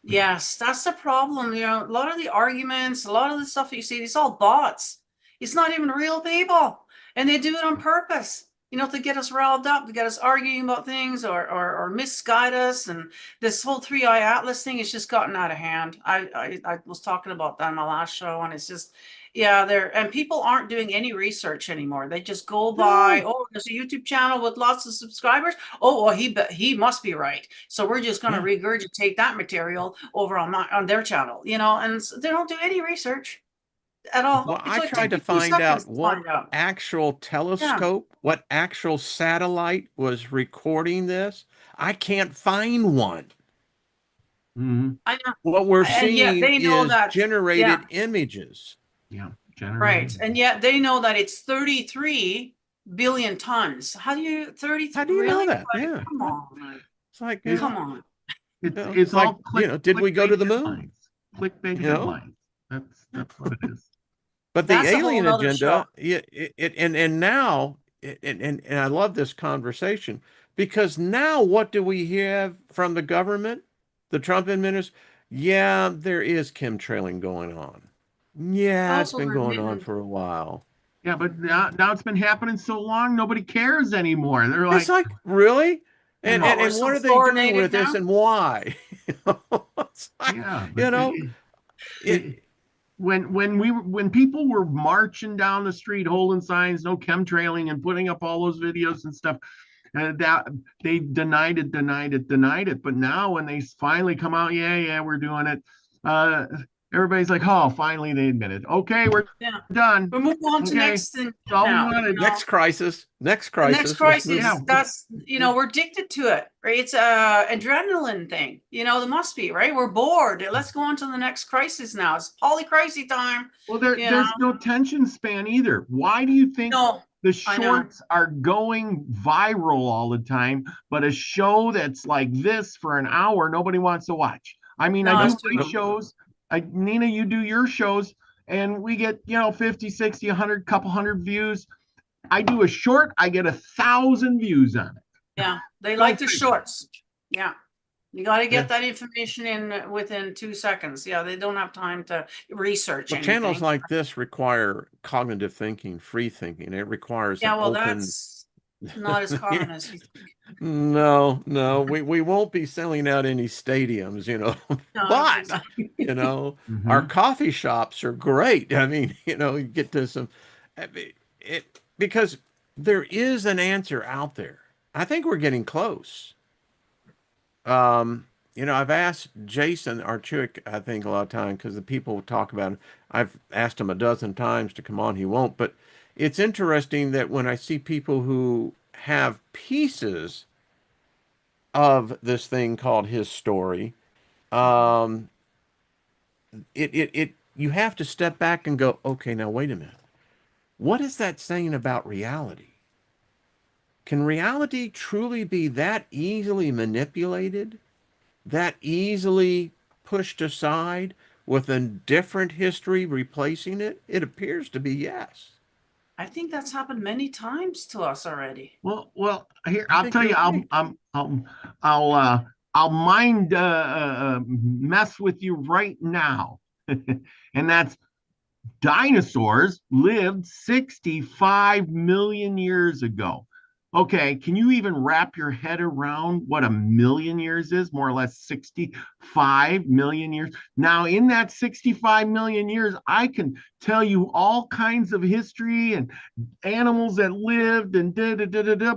A: Yes, that's the problem. A lot of the arguments, a lot of the stuff that you see, it's all bots. It's not even real people. And they do it on purpose. you know, to get us riled up, to get us arguing about things or misguide us. And this whole 3-eye atlas thing has just gotten out of hand. I was talking about that in my last show, and it's just, yeah, and people aren't doing any research anymore. They just go by, oh, there's a YouTube channel with lots of subscribers. Oh, well, he must be right. So we're just going to regurgitate that material over on their channel, you know, and they don't do any research at all.
C: Well,
A: It's
C: I
A: like
C: tried to
A: take me 2
C: find out
A: seconds to
C: what
A: find out.
C: actual telescope, what actual satellite was recording this. I can't find one.
B: Mhm.
A: I know.
C: What we're
A: And yet
C: seeing
A: they know
C: is
A: that,
C: generated images.
B: Yeah,
A: right.
B: generated.
A: And yet they know that it's 33 billion tons. How do you, 33,
C: How do you know
A: really?
C: that?
A: Like,
C: Yeah.
A: come on.
C: It's like,
A: Come on.
B: It's
C: like,
B: all
C: did we go to the moon?
B: headlines. Clickbait
C: You know?
B: headlines. That's what it is.
C: But the
A: That's a whole
C: alien
A: nother show.
C: agenda, and now, and I love this conversation because now what do we have from the government, the Trump administration? Yeah, there is chemtrailing going on. Yeah, it's
A: Also,
C: been
A: they're
C: going on
A: admitting,
C: for a while.
B: Yeah, but now it's been happening so long, nobody cares anymore. They're
C: It's
B: like,
C: like, really?
B: you
C: And
B: know,
A: we're
C: and
A: so
C: what are they doing
A: fluorinated
C: with this
A: now.
C: and why? It's like,
B: yeah, but
C: you know, it,
B: when people were marching down the street holding signs, no chemtrailing, and putting up all those videos and stuff, that they denied it. But now when they finally come out, yeah, we're doing it. Uh, Everybody's like, oh, finally they admit it. Okay, we're
A: Yeah.
B: done.
A: We're moving on to
B: Okay,
A: next thing
B: that's all we
A: now.
B: wanted.
C: next crisis,
A: The next
C: let's move.
A: crisis,
B: Yeah,
A: that's, you know, we're addicted to it, right? It's a adrenaline thing, you know, there must be, right? We're bored. Let's go on to the next crisis now. It's polycrisis time,
B: well,
A: you know.
B: there's no attention span either. Why do you think
A: No,
B: the
A: I know.
B: shorts are going viral all the time, but a show that's like this for an hour, nobody wants to watch? I mean, I
A: No,
B: do
A: it's too
B: my
A: much.
B: shows. Nina, you do your shows, and we get, 50, 60, 100, couple hundred views. I do a short, I get 1,000 views on it.
A: Yeah, they
B: Go
A: like the
B: figure.
A: shorts. Yeah. You got to
C: Yeah.
A: get that information in within 2 seconds. Yeah, they don't have time to research
C: Well, channels
A: anything.
C: like this require cognitive thinking, free thinking. It requires
A: Yeah,
C: an
A: well,
C: open.
A: that's not as common as you think.
C: No, we won't be selling out any stadiums,
A: No, that's
C: but
A: exactly.
C: our
B: Mhm.
C: coffee shops are great. I mean, you get to some, I mean, because there is an answer out there. I think we're getting close. I've asked Jason Archuik, I think a lot of time because the people talk about him. I've asked him a dozen times to come on. He won't. But it's interesting that when I see people who have pieces of this thing called his story, um, you have to step back and go, okay, now wait a minute. What is that saying about reality? Can reality truly be that easily manipulated? That easily pushed aside with a different history replacing it? It appears to be yes.
A: I think that's happened many times to us already.
B: Well, here
C: I
B: I'll
C: think
B: tell you,
C: you're right.
B: I'll mind mess with you right now, and that's dinosaurs lived 65 million years ago. Okay, can you even wrap your head around what a million years is? More or less 65 million years. Now, in that 65 million years, I can tell you all kinds of history and animals that lived and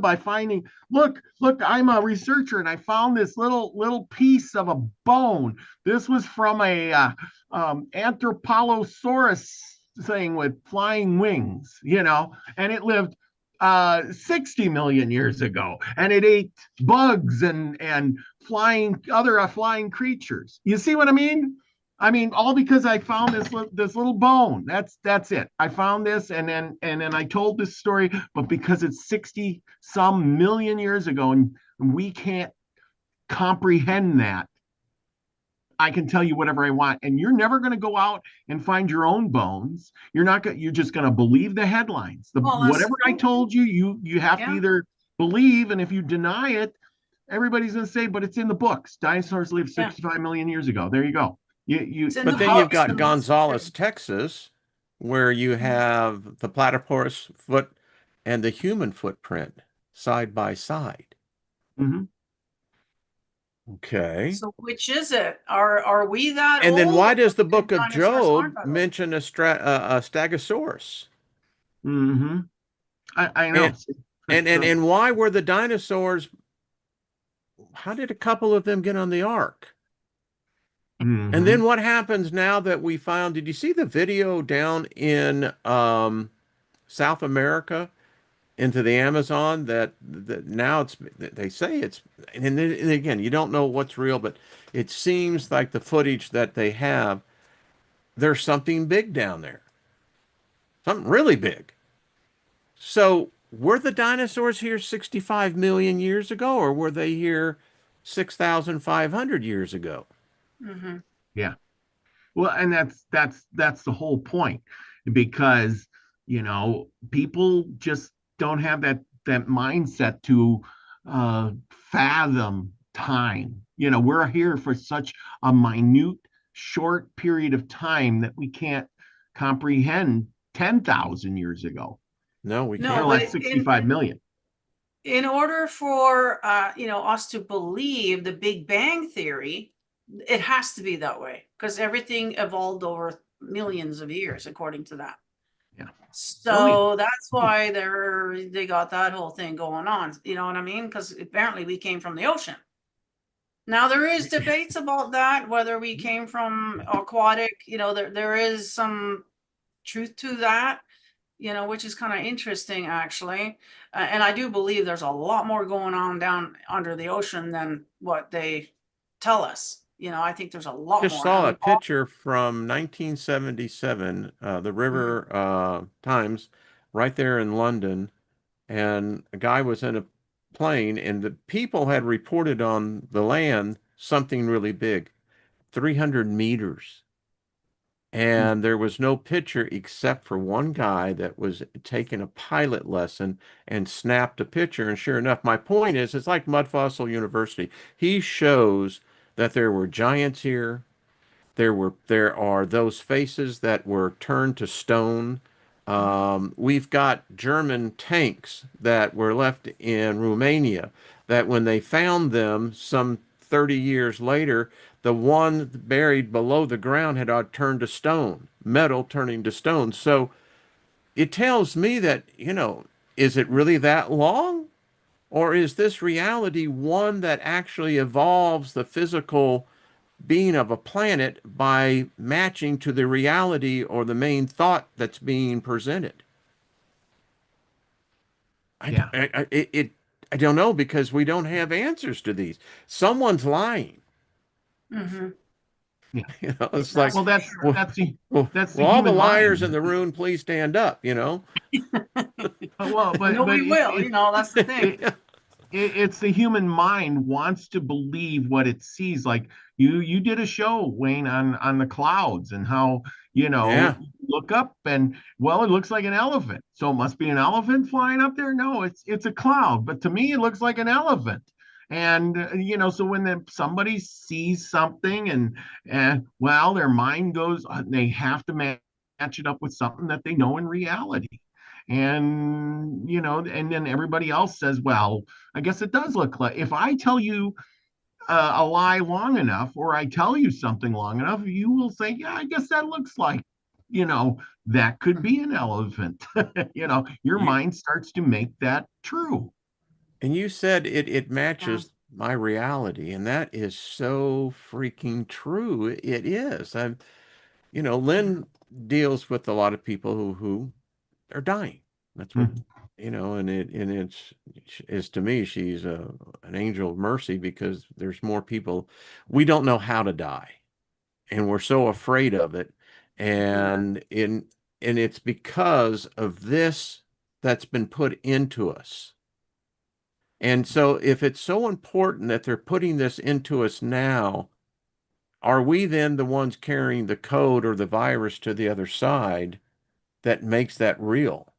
B: by finding, look, I'm a researcher and I found this little piece of a bone. This was from a anthropolosaurus thing with flying wings, and it lived 60 million years ago, and it ate bugs and flying creatures. You see what I mean? I mean, all because I found this little bone. That's it. I found this, and then I told this story, but because it's 60 some million years ago, and we can't comprehend that, I can tell you whatever I want, and you're never going to go out and find your own bones. You're just going to believe the headlines.
A: Well, that's
B: Whatever I
A: true.
B: told you, you have to
A: Yeah.
B: either believe, and if you deny it, everybody's going to say, but it's in the books. Dinosaurs lived
A: Yeah.
B: 65 million years ago. There you go.
A: It's in
C: But
A: the
C: then you've
A: books.
C: got
A: The books are
C: Gonzales,
A: true.
C: Texas, where you have the platypus foot and the human footprint. side by side.
B: Hmm.
C: Okay.
A: So which is it? Are we that
C: And then
A: old,
C: why
A: or
C: does the
A: the
C: book of
A: dinosaurs aren't
C: Job
A: that old?
C: mention a stegosaurus?
B: Hmm. I know.
C: And
B: But
C: and why were the dinosaurs, how did a couple of them get on the ark? And then
B: mhm.
C: what happens now that we found, did you see the video down in South America into the Amazon that now it's, they say it's, and again, you don't know what's real, but it seems like the footage that they have, there's something big down there, something really big. So were the dinosaurs here 65 million years ago, or were they here 6,500 years ago?
A: Mm-hmm.
B: Yeah. Well, and that's the whole point, because people just don't have that mindset to fathom time. We're here for such a minute, short period of time that we can't comprehend 10,000 years ago,
C: No, we
A: No,
B: let
C: can't.
A: but
B: alone 65 million.
A: in order for us to believe the Big Bang theory, it has to be that way because everything evolved over millions of years, according to that.
B: Yeah. Oh yeah.
A: So that's why they got that whole thing going on. You know what I mean? Because apparently we came from the ocean. Now there is debates about that, whether we came from aquatic. There is some truth to that, which is kind of interesting actually. And I do believe there's a lot more going on down under the ocean than what they tell us. I think there's a lot
C: Just
A: more. And
C: saw a
A: we've all,
C: picture from 1977, the
A: Mhm.
C: River Times, right there in London, and a guy was in a plane, and the people had reported on the land something really big, 300 meters. And there was no picture except for one guy that was taking a pilot lesson and snapped a picture. And sure enough, my point is, it's like Mud Fossil University. He shows that there were giants here. There are those faces that were turned to stone. We've got German tanks that were left in Romania that when they found them some 30 years later, the one buried below the ground had turned to stone, metal turning to stone. So it tells me that, is it really that long? Or is this reality one that actually evolves the physical being of a planet by matching to the reality or the main thought that's being presented? I,
B: Yeah.
C: I don't know because we don't have answers to these. Someone's lying.
A: Mhm.
B: Yeah.
C: It's like,
A: That's
B: Well,
A: for
B: that's
A: sure.
B: that's the that's the
C: all the
B: human
C: liars in
B: mind.
C: the room, please stand up.
B: Well,
A: I know
B: but
A: we will. That's the thing.
B: it, it's the human mind wants to believe what it sees. Like you did a show, Wayne, on the clouds and how
C: Yeah.
B: look up and, well, it looks like an elephant, so it must be an elephant flying up there. No, it's a cloud, but to me it looks like an elephant. And so when somebody sees something and well, their mind goes, they have to match it up with something that they know in reality. And and then everybody else says, well, I guess it does look like, if I tell you a lie long enough, or I tell you something long enough, you will say, yeah, I guess that looks like, that could be an elephant. Your
C: You
B: mind starts to make that true.
C: and you said it
A: Yeah.
C: matches my reality, and that is so freaking true. It is.
A: Mhm.
C: Lynn deals with a lot of people who are dying. That's what,
B: Mhm.
C: it's to me, she's an angel of mercy because there's more people. We don't know how to die, and we're so afraid of it.
A: Mhm.
C: And it's because of this that's been put into us. And so if it's so important that they're putting this into us now, are we then the ones carrying the code or the virus to the other side that makes that real?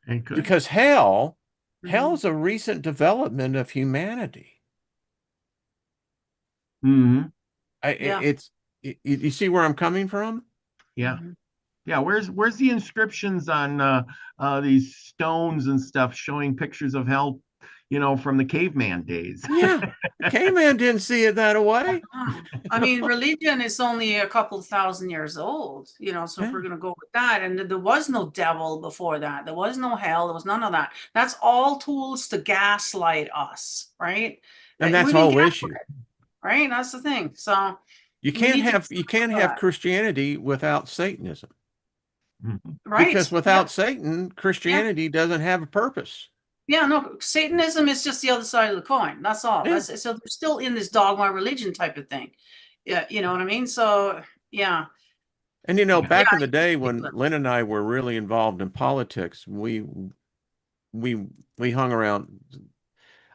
B: It could.
C: Because
A: Mhm.
C: hell's a recent development of humanity.
B: Hmm.
C: I,
A: Yeah.
C: it's you see where I'm coming from?
B: Yeah.
A: Mhm.
B: Yeah, where's the inscriptions on these stones and stuff showing pictures of hell, from the caveman days?
C: Yeah, caveman didn't see it that way.
A: I mean, religion is only a couple thousand years old, so if
C: Yeah.
A: we're going to go with that, and there was no devil before that, there was no hell, there was none of that. That's all tools to gaslight us, right?
C: And that's
A: We've
C: the
A: been
C: whole issue.
A: gaslit, right? That's the thing. So
C: You
A: we
C: can't
A: need to
C: have
A: that,
C: Christianity without Satanism.
B: Mhm.
C: Because
A: right?
C: without
A: Yep.
C: Satan,
A: Yeah.
C: Christianity doesn't have a purpose.
A: Yeah, no, Satanism is just the other side of the coin. That's all.
C: Yeah.
A: So they're still in this dogma religion type of thing. Yeah, you know what I mean? So yeah.
C: And
B: Yeah.
A: Yeah.
C: back in the day when Lynn and I were really involved in politics, we we hung around.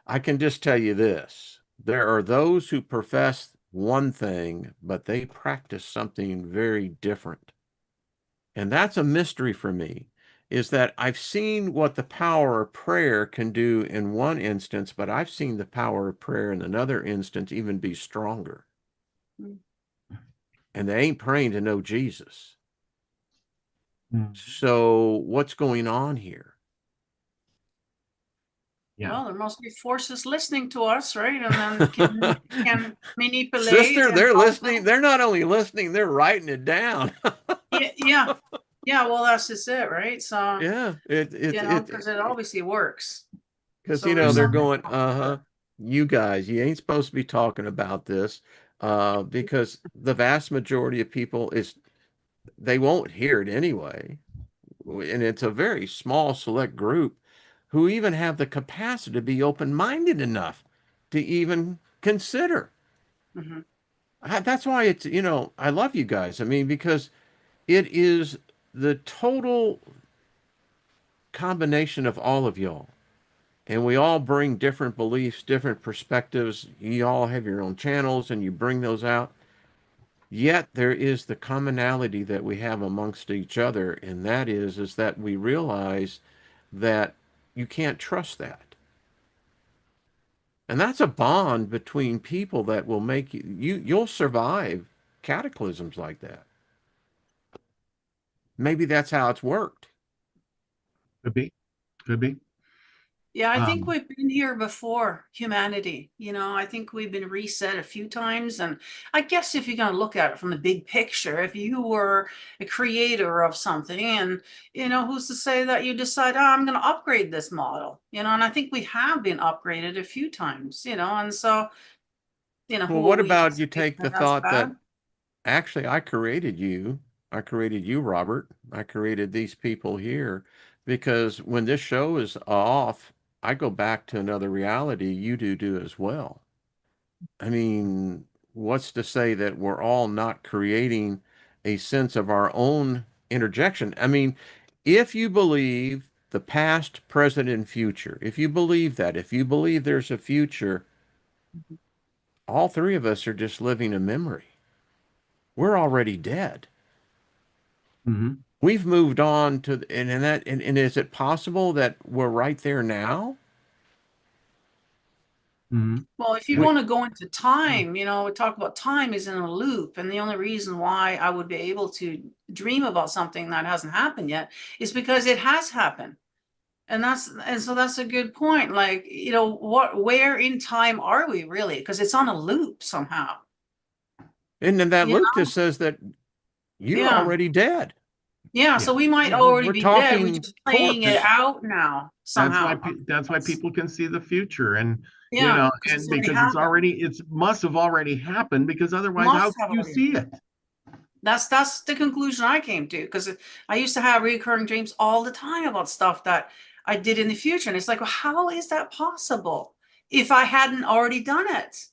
C: I can just tell you this. There are those who profess one thing, but they practice something very different. And that's a mystery for me, is that I've seen what the power of prayer can do in one instance, but I've seen the power of prayer in another instance even be stronger.
A: Mm.
C: And they ain't praying to know Jesus.
B: Mhm.
C: So what's going on here?
B: Yeah.
A: Well, there must be forces listening to us, right? And then can manipulate
C: Sister,
A: and
C: they're
A: help
C: listening.
A: us.
C: They're not only listening, they're writing it down.
A: Yeah, yeah, yeah. Well, that's just it, right? So
C: Yeah,
A: because it obviously works.
C: because
A: So there's
C: they're
A: something
C: going,
A: wrong with it.
C: you guys, you ain't supposed to be talking about this, because the vast majority of people they won't hear it anyway. And it's a very small select group who even have the capacity to be open-minded enough to even consider.
A: Mhm.
C: That's why I love you guys. I mean, because it is the total combination of all of y'all. And we all bring different beliefs, different perspectives. You all have your own channels and you bring those out. Yet there is the commonality that we have amongst each other, and that is that we realize that you can't trust that. And that's a bond between people that will make you'll survive cataclysms like that. Maybe that's how it's worked.
B: Could be. Could be.
A: Yeah, I think
B: Um,
A: we've been here before, humanity. I think we've been reset a few times. And I guess if you're going to look at it from the big picture, if you were a creator of something and, who's to say that you decide, oh, I'm going to upgrade this model, and I think we have been upgraded a few times, and so,
C: Well,
A: who are
C: what
A: we to
C: about you
A: say
C: take the
A: that that's
C: thought that
A: bad?
C: actually I created you? I created you, Robert. I created these people here because when this show is off, I go back to another reality. You do as well. I mean, what's to say that we're all not creating a sense of our own interjection? I mean, if you believe the past, present, and future, if you believe that, if you believe there's a future, all three of us are just living a memory. We're already dead.
B: mhm,
C: We've moved on to, and is it possible that we're right there now?
B: mhm.
A: Well, if you
B: Yeah.
C: We,
A: want to go into time, we talk about time is in a loop. And the only reason why I would be able to dream about something that hasn't happened yet is because it has happened. And so that's a good point. Like, where in time are we really? Because it's on a loop somehow.
C: and then that
A: You
C: loop
A: know?
C: just says that you're
A: Yeah.
C: already dead.
A: Yeah.
B: Yeah.
A: So we might already
C: We're
A: be dead. We're
C: talking
A: just playing it
C: corpse.
A: out now somehow.
B: That's why
A: That's,
B: people can see the future, and
A: yeah, because it's
B: and
A: already
B: because
A: happened.
B: it must have already happened, because otherwise how
A: Must
B: could
A: have
B: you
A: already.
B: see it?
A: That's the conclusion I came to, because I used to have recurring dreams all the time about stuff that I did in the future. And it's like, well, how is that possible if I hadn't already done it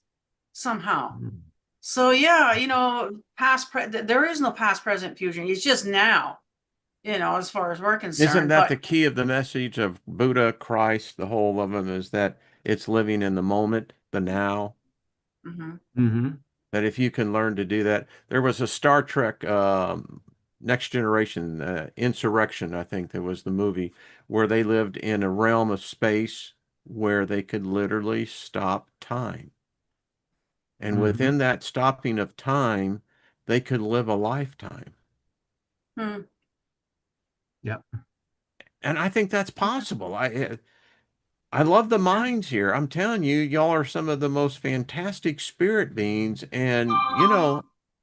A: somehow?
B: Mm.
A: So yeah, there is no past, present, future. It's just now, as far as we're
C: Isn't
A: concerned.
C: that
A: But
C: the key of the message of Buddha, Christ, the whole of them is that it's living in the moment, the now?
A: mhm.
B: Mhm.
C: That if you can learn to do that, there was a Star Trek Next Generation Insurrection, I think that was the movie, where they lived in a realm of space where they could literally stop time. And
B: Mhm.
C: within that stopping of time, they could live a lifetime.
A: Hmm.
B: Yeah.
C: And I think that's possible. I love the minds here. I'm telling you, y'all are some of the most fantastic spirit beings. And,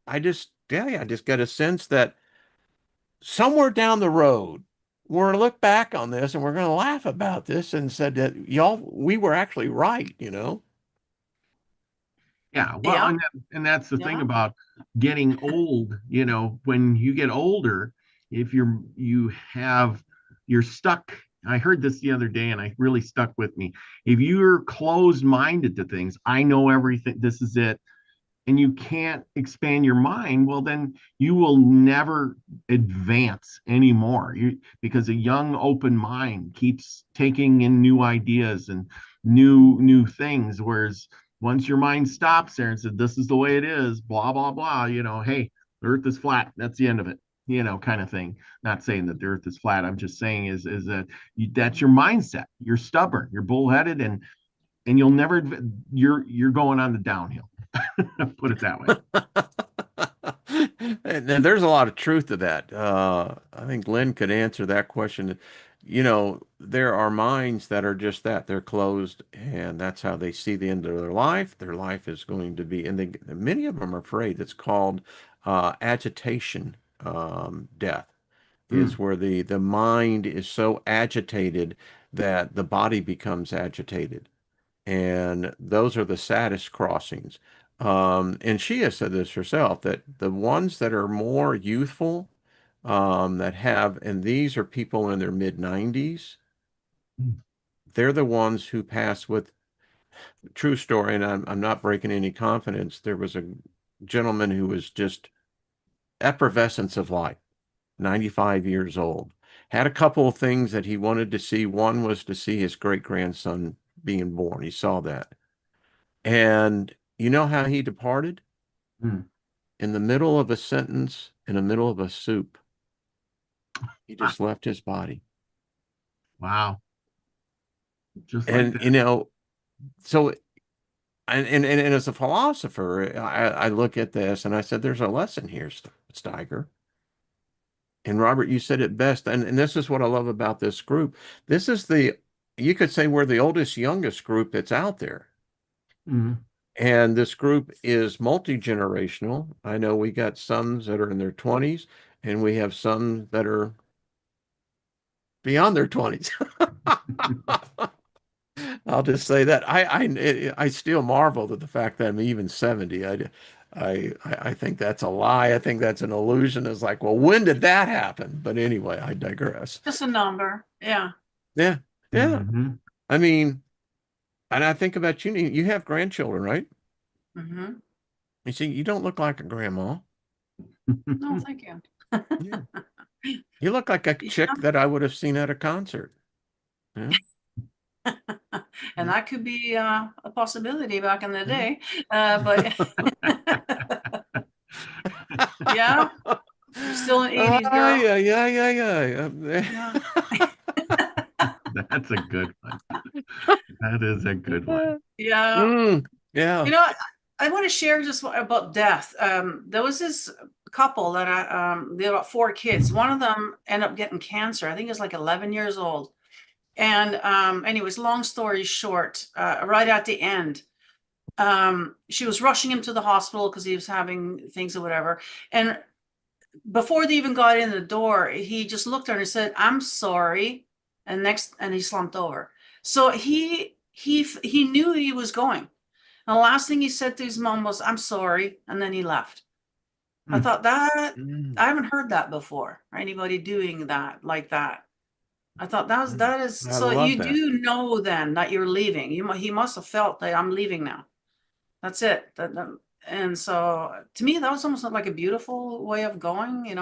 C: I just got a sense that somewhere down the road, we're going to look back on this and we're going to laugh about this and said that we were actually right.
B: Yeah, well,
A: Yeah,
B: and that's the thing
A: yeah,
B: about getting old. When you get older, if you're stuck. I heard this the other day, and I really stuck with me. If you're closed-minded to things, I know everything. This is it, and you can't expand your mind, well, then you will never advance anymore. Because a young, open mind keeps taking in new ideas and new things. Whereas once your mind stops there and says, "This is the way it is," blah blah blah. Hey, the Earth is flat. That's the end of it. Kind of thing. Not saying that the Earth is flat. I'm just saying is that that's your mindset. You're stubborn. You're bullheaded, and you'll never. You're going on the downhill. Put it that way.
C: And there's a lot of truth to that. I think Lynn could answer that question. There are minds that are just that. They're closed, and that's how they see the end of their life. Their life is going to be, and many of them are afraid. It's called agitation death, is
B: Mm.
C: where the mind is so agitated that the body becomes agitated. And those are the saddest crossings. And she has said this herself, that the ones that are more youthful, and these are people in their mid 90s,
B: Mm.
C: they're the ones who pass with true story. And I'm not breaking any confidence. There was a gentleman who was just effervescence of life, 95 years old, had a couple of things that he wanted to see. One was to see his great grandson being born. He saw that. And you know how he departed?
B: Mm.
C: In the middle of a sentence, in the middle of a soup. He
B: Ah,
C: just left his body.
B: wow. Just like
C: And,
B: that.
C: so, and as a philosopher, I look at this and I said, there's a lesson here, Steiger. And Robert, you said it best. And this is what I love about this group. This is you could say we're the oldest, youngest group that's out there.
B: Mm.
C: And this group is multi-generational. I know we got some that are in their 20s, and we have some that are beyond their 20s. I'll just say that I still marvel at the fact that I'm even 70. I think that's a lie. I think that's an illusion. It's like, well, when did that happen? But anyway, I digress.
A: just a number. Yeah.
C: Yeah, yeah.
B: Hmm.
C: I mean, and I think about you. You have grandchildren, right?
A: Mm-hmm.
C: You see, you don't look like a grandma.
A: No, thank you.
C: Yeah. You look like a chick that I would have seen at a concert. Yeah.
A: And that could be a possibility back in the
C: Yeah.
A: day. But yeah, you're still an 80s girl.
C: Yeah, yeah, yeah, yeah.
A: Yeah.
B: That's a good one. That is a good one.
A: Yeah.
C: Mm, yeah.
A: I want to share just about death. There was this couple that they got 4 kids. One of them ended up getting cancer. I think it's like 11 years old. And anyways, long story short, right at the end, she was rushing him to the hospital because he was having things or whatever. And before they even got in the door, he just looked at her and said, "I'm sorry." And he slumped over. So he knew he was going. And the last thing he said to his mom was, "I'm sorry." And then he left. I
B: Mm.
A: thought that
C: Mm,
A: I haven't heard that before, or anybody doing that like that. I thought
C: mm.
A: that is
C: I
A: so
C: love
A: you
C: that.
A: do know then that you're leaving. He must have felt that I'm leaving now. That's it. And so to me, that was almost like a beautiful way of going,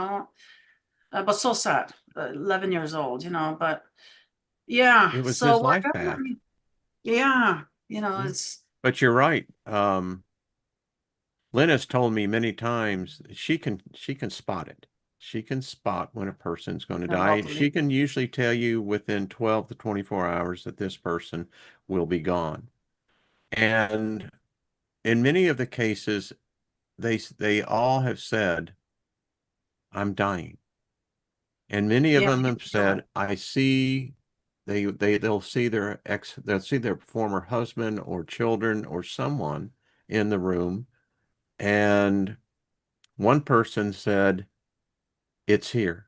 A: but so sad. 11 years old, but yeah.
C: It was
A: So
C: his
A: we're
C: life path.
A: definitely, yeah,
C: Yeah.
A: it's
C: But you're right. Lynn has told me many times she can spot it. She can spot when a person's going to die.
A: about to
C: She
A: leave.
C: can usually tell you within 12 to 24 hours that this person will be gone. And in many of the cases, they all have said, "I'm dying." And many of
A: Yeah,
C: them
A: you
C: have
A: feel
C: said,
A: it.
C: I see they'll see their former husband or children or someone in the room. And one person said, it's here.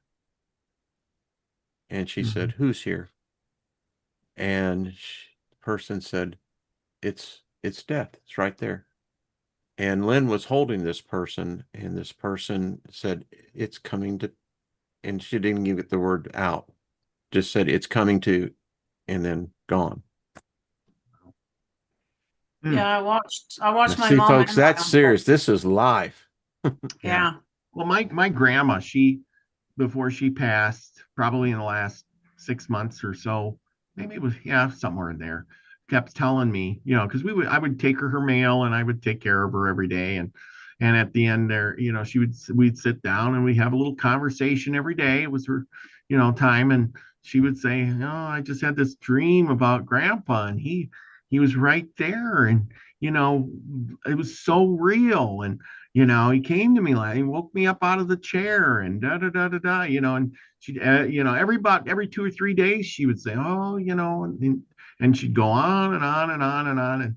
C: And she said,
B: Mhm.
C: who's here? And the person said, it's death. It's right there. And Lynn was holding this person, and this person said, it's coming to, and she didn't give it the word out, just said, it's coming to, and then gone.
B: Mm.
A: Yeah, I
C: Now,
A: watched my
C: see,
A: mom
C: folks,
A: and my
C: that's
A: uncle.
C: serious. This is life. Yeah.
A: Yeah.
B: Well, my grandma, she before she passed, probably in the last 6 months or so, maybe it was, yeah, somewhere in there, kept telling me, because I would take her mail and I would take care of her every day, and at the end there, we'd sit down and we have a little conversation every day. It was her, time, and she would say, "Oh, I just had this dream about Grandpa, and he was right there, and you know, it was so real, and." He came to me like he woke me up out of the chair and da da da da da, and she, every 2 or 3 days she would say, oh, and she'd go on and on and on and on. And,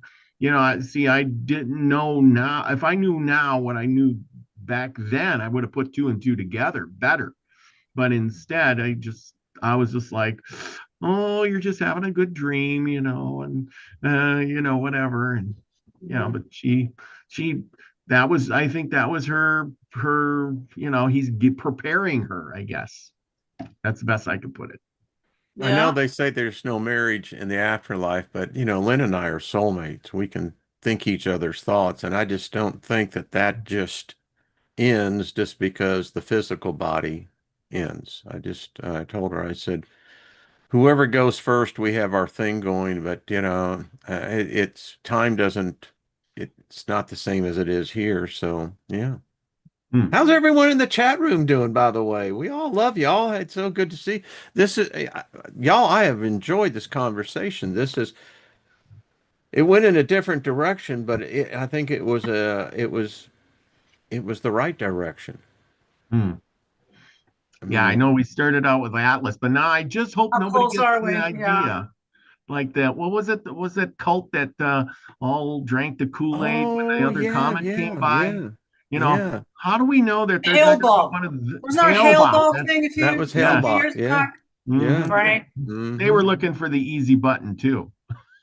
B: I didn't know now. If I knew now what I knew back then, I would have put two and two together better. But instead, I was just like, oh, you're just having a good dream, and whatever. And
A: Mhm.
B: but she I think that was her, he's preparing her, I guess. That's the best I could put it.
C: I know
A: Yeah.
C: they say there's no marriage in the afterlife, but Lynn and I are soulmates. We can think each other's thoughts, and I just don't think that just ends just because the physical body ends. I told her, I said, whoever goes first, we have our thing going, but it's time doesn't, it's not the same as it is here. So yeah.
B: Hmm.
C: How's everyone in the chat room doing, by the way? We all love y'all. It's so good to see. This is y'all. I have enjoyed this conversation. It went in a different direction, but I think it was the right direction.
B: Hmm.
C: I
B: Yeah, I
C: mean,
B: know we started out with Atlas, but now I just hope
A: How
B: nobody
A: close
B: gets
A: are
B: the
A: we? Yeah.
B: idea. Like that, what was it? Was that cult that all drank the Kool-Aid when the
C: oh
B: other
C: yeah,
B: comet came
C: yeah,
B: by?
C: yeah,
B: You know,
C: yeah.
B: how do we know that they're not
A: Hail
B: going to be
A: ball.
B: one of the
A: Wasn't there a
B: hail
A: hail
B: ball?
A: ball
B: That's
A: thing
C: That was
A: a
B: yes.
A: few
C: Hellbach.
A: years
C: Yeah,
A: back?
B: Hmm.
C: yeah.
A: Right.
B: They were
C: Hmm.
B: looking for the easy button too.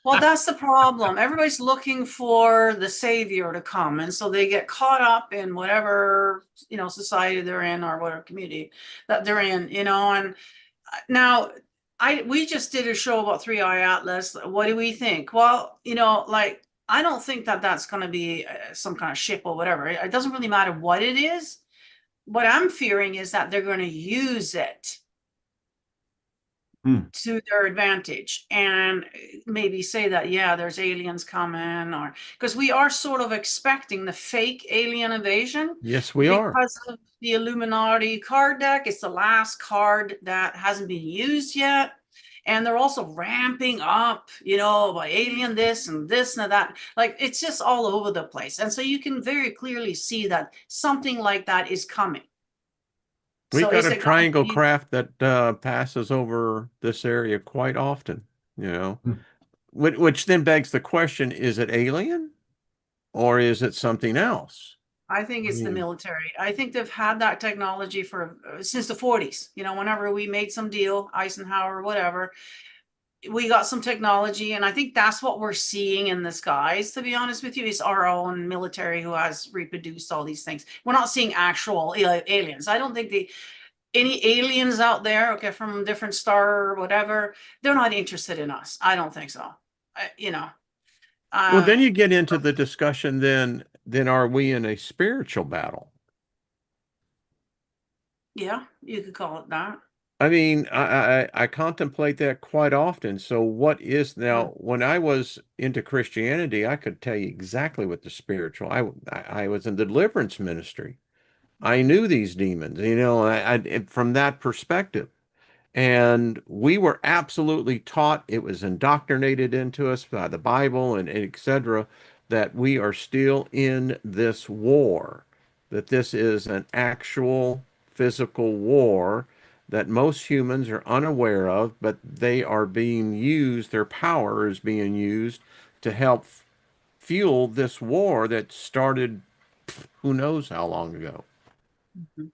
A: Well, that's the problem. Everybody's looking for the savior to come. And so they get caught up in whatever, society they're in or whatever community that they're in, and now we just did a show about Three Eye Atlas. What do we think? Well, like I don't think that that's going to be some kind of ship or whatever. It doesn't really matter what it is. What I'm fearing is that they're going to use it
B: Hmm.
A: to their advantage and maybe say that, yeah, there's aliens coming, or because we are sort of expecting the fake alien invasion
C: Yes, we are.
A: because of the Illuminati card deck. It's the last card that hasn't been used yet. And they're also ramping up, by alien this and that. Like it's just all over the place. And so you can very clearly see that something like that is coming.
C: We've
A: So
C: got
A: is
C: a
A: it going to
C: triangle
A: be?
C: craft that passes over this area quite often,
B: Hmm.
C: which then begs the question, is it alien or is it something else?
A: I think
C: I
A: it's the
C: mean,
A: military. I think they've had that technology for since the 40s. Whenever we made some deal, Eisenhower, whatever, we got some technology, and I think that's what we're seeing in the skies. To be honest with you, is our own military who has reproduced all these things. We're not seeing actual aliens. I don't think any aliens out there, okay, from a different star or whatever, they're not interested in us. I don't think so. I, you know,
C: well,
A: uh,
C: then you get into the discussion, then are we in a spiritual battle?
A: yeah, you could call it that.
C: I mean, I contemplate that quite often. So what is
A: Mm.
C: now, when I was into Christianity, I could tell you exactly what the spiritual, I was in the deliverance ministry. I knew these demons, from that perspective. And we were absolutely taught, it was indoctrinated into us by the Bible and et cetera, that we are still in this war, that this is an actual physical war, that most humans are unaware of, but they are being used, their power is being used to help fuel this war that started who knows how long ago.
A: Mhm.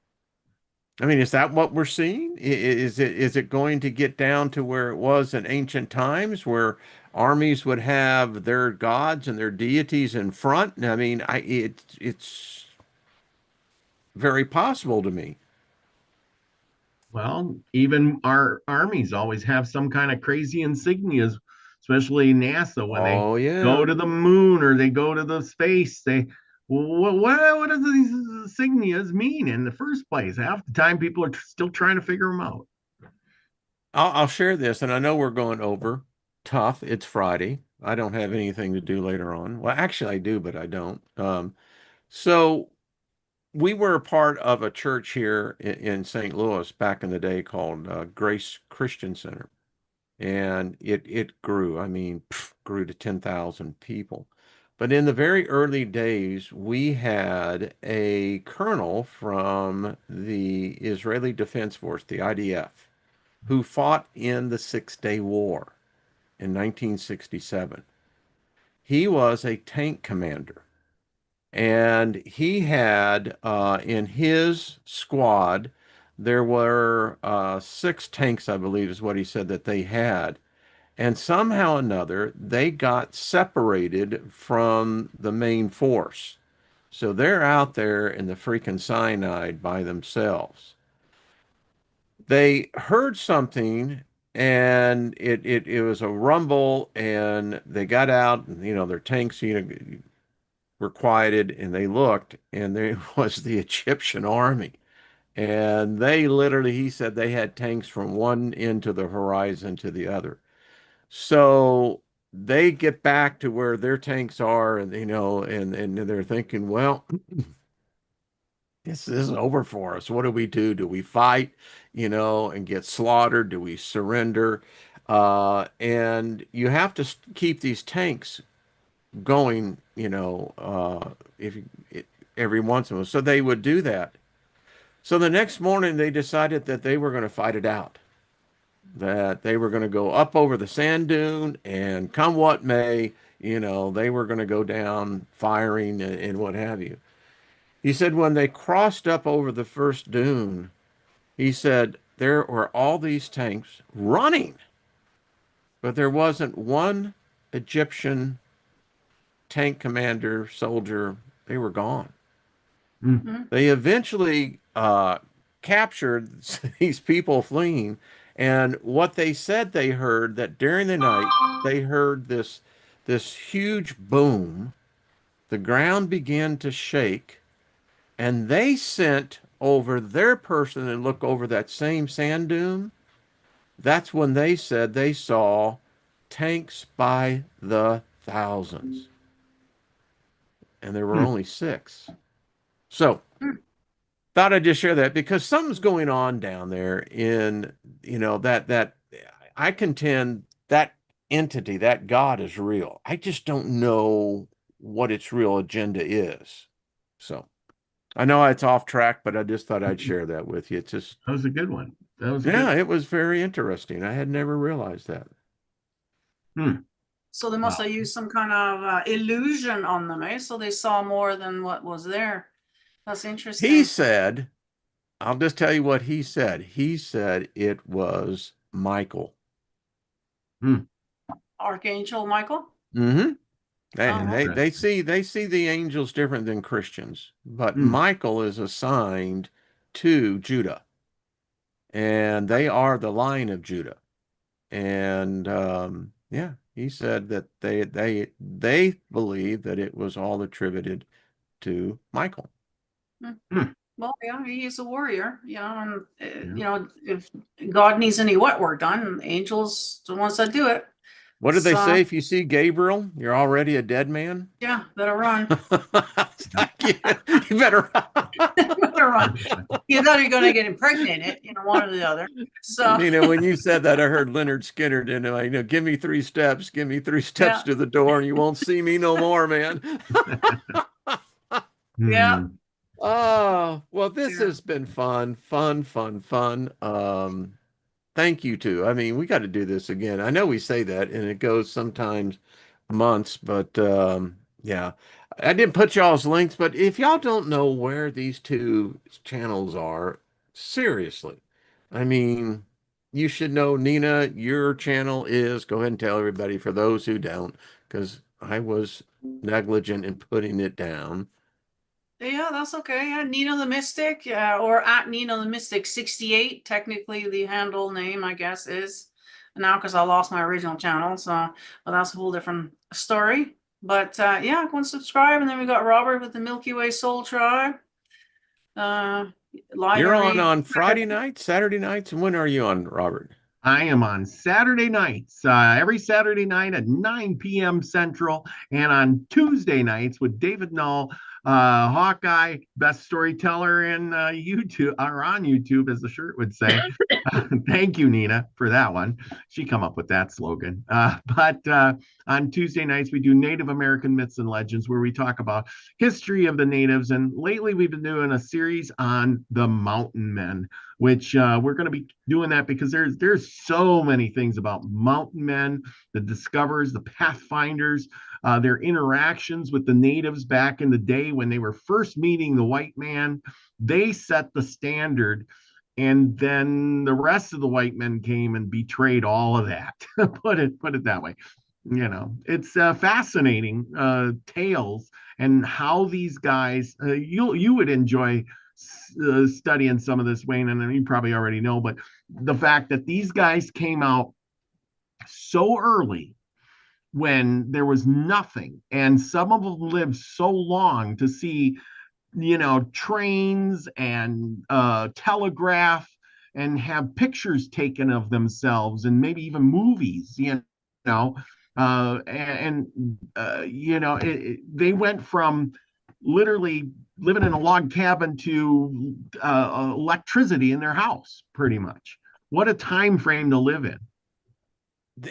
C: I mean, is that what we're seeing? Is it going to get down to where it was in ancient times, where armies would have their gods and their deities in front? I mean, it's very possible to me.
B: Well, even our armies always have some kind of crazy insignias, especially NASA when they
C: Oh
B: go
C: yeah.
B: to the moon or they go to the space. They what do these insignias mean in the first place? Half the time, people are still trying to figure them out.
C: I'll share this, and I know we're going over. Tough. It's Friday. I don't have anything to do later on. Well, actually, I do, but I don't. So we were a part of a church here in St. Louis back in the day called Grace Christian Center, and it grew. I mean, grew to 10,000 people. But in the very early days, we had a colonel from the Israeli Defense Force, the IDF, who fought in the Six-Day War in 1967. He was a tank commander, and he had in his squad, there were 6 tanks, I believe, is what he said that they had. And somehow or another, they got separated from the main force. So they're out there in the freaking cyanide by themselves. They heard something, and it was a rumble, and they got out, and their tanks were quieted, and they looked, and there was the Egyptian army. And they literally, he said, they had tanks from one end to the horizon to the other. So they get back to where their tanks are, and and they're thinking, well, this is over for us. What do we do? Do we fight, and get slaughtered? Do we surrender? And you have to keep these tanks going, if every once in a while. So they would do that. So the next morning, they decided that they were going to fight it out, that they were going to go up over the sand dune, and come what may, they were going to go down firing and what have you. He said when they crossed up over the first dune, he said there were all these tanks running, but there wasn't one Egyptian tank commander, soldier. They were gone.
B: Mm.
A: Mhm.
C: They eventually captured these people fleeing, and what they said they heard that during the night they heard this huge boom. The ground began to shake, and they sent over their person and look over that same sand dune. That's when they said they saw tanks by the thousands, and there were
B: Mm.
C: only 6. So
A: Mm.
C: thought I'd just share that because something's going on down there in, that I contend that entity, that God is real. I just don't know what its real agenda is. So I know it's off track, but I just thought I'd share that with you. It's just,
B: That was a good one. That was a
C: yeah,
B: good.
C: it was very interesting. I had never realized that.
B: Hmm.
A: So they must
B: Wow.
A: have used some kind of illusion on them, eh? So they saw more than what was there. That's
C: He
A: interesting.
C: said, I'll just tell you what he said. He said it was Michael.
B: Hmm.
A: Archangel Michael.
C: Mm-hmm. And
A: Oh,
B: Interesting.
C: they see the angels different than Christians, but
B: Hmm.
C: Michael is assigned to Judah, and they are the line of Judah. And yeah, he said that they believe that it was all attributed to Michael.
A: okay.
B: Hmm.
A: Well, yeah, he's a warrior, and
B: Yeah.
A: if God needs any wet work done, angels the ones that do it.
C: What did they
A: So
C: say? If you see Gabriel, you're already a dead man.
A: yeah, better run.
C: You better.
A: Better run. You know you're gonna get impregnated, one or the other. So
C: When you said that, I heard Leonard Skinner, give me 3 steps, give me 3 steps
A: yeah,
C: to the door, and you won't see me no more, man.
A: yeah.
B: Hmm.
C: Oh, well, this
A: Yeah.
C: has been fun, fun, fun, fun. Thank you too. I mean, we got to do this again. I know we say that and it goes sometimes months, but yeah. I didn't put y'all's links, but if y'all don't know where these two channels are, seriously, I mean, you should know. Nina, your channel is, go ahead and tell everybody for those who don't, because I was negligent in putting it down.
A: Yeah, that's okay. Yeah, Nina the Mystic, or at Nina the Mystic 68. Technically, the handle name, I guess, is now because I lost my original channel. So, well, that's a whole different story. But yeah, go and subscribe. And then we got Robert with the Milky Way Soul Tribe. Live
C: You're
A: every.
C: on Friday nights, Saturday nights, and when are you on, Robert?
B: I am on Saturday nights, every Saturday night at 9 p.m. Central, and on Tuesday nights with David Null, Hawkeye, best storyteller in YouTube, or on YouTube, as the shirt would say. Thank you, Nina, for that one. She come up with that slogan. But on Tuesday nights, we do Native American myths and legends, where we talk about history of the natives. And lately, we've been doing a series on the mountain men, which we're going to be doing that because there's so many things about mountain men, the discoverers, the pathfinders, their interactions with the natives back in the day when they were first meeting the white man. They set the standard, and then the rest of the white men came and betrayed all of that. put it that way. It's fascinating tales, and how these guys, you would enjoy studying some of this, Wayne, and you probably already know, but the fact that these guys came out so early when there was nothing, and some of them lived so long to see, trains and telegraph, and have pictures taken of themselves, and maybe even movies, know, they went from literally living in a log cabin to electricity in their house, pretty much. What a time frame to live in.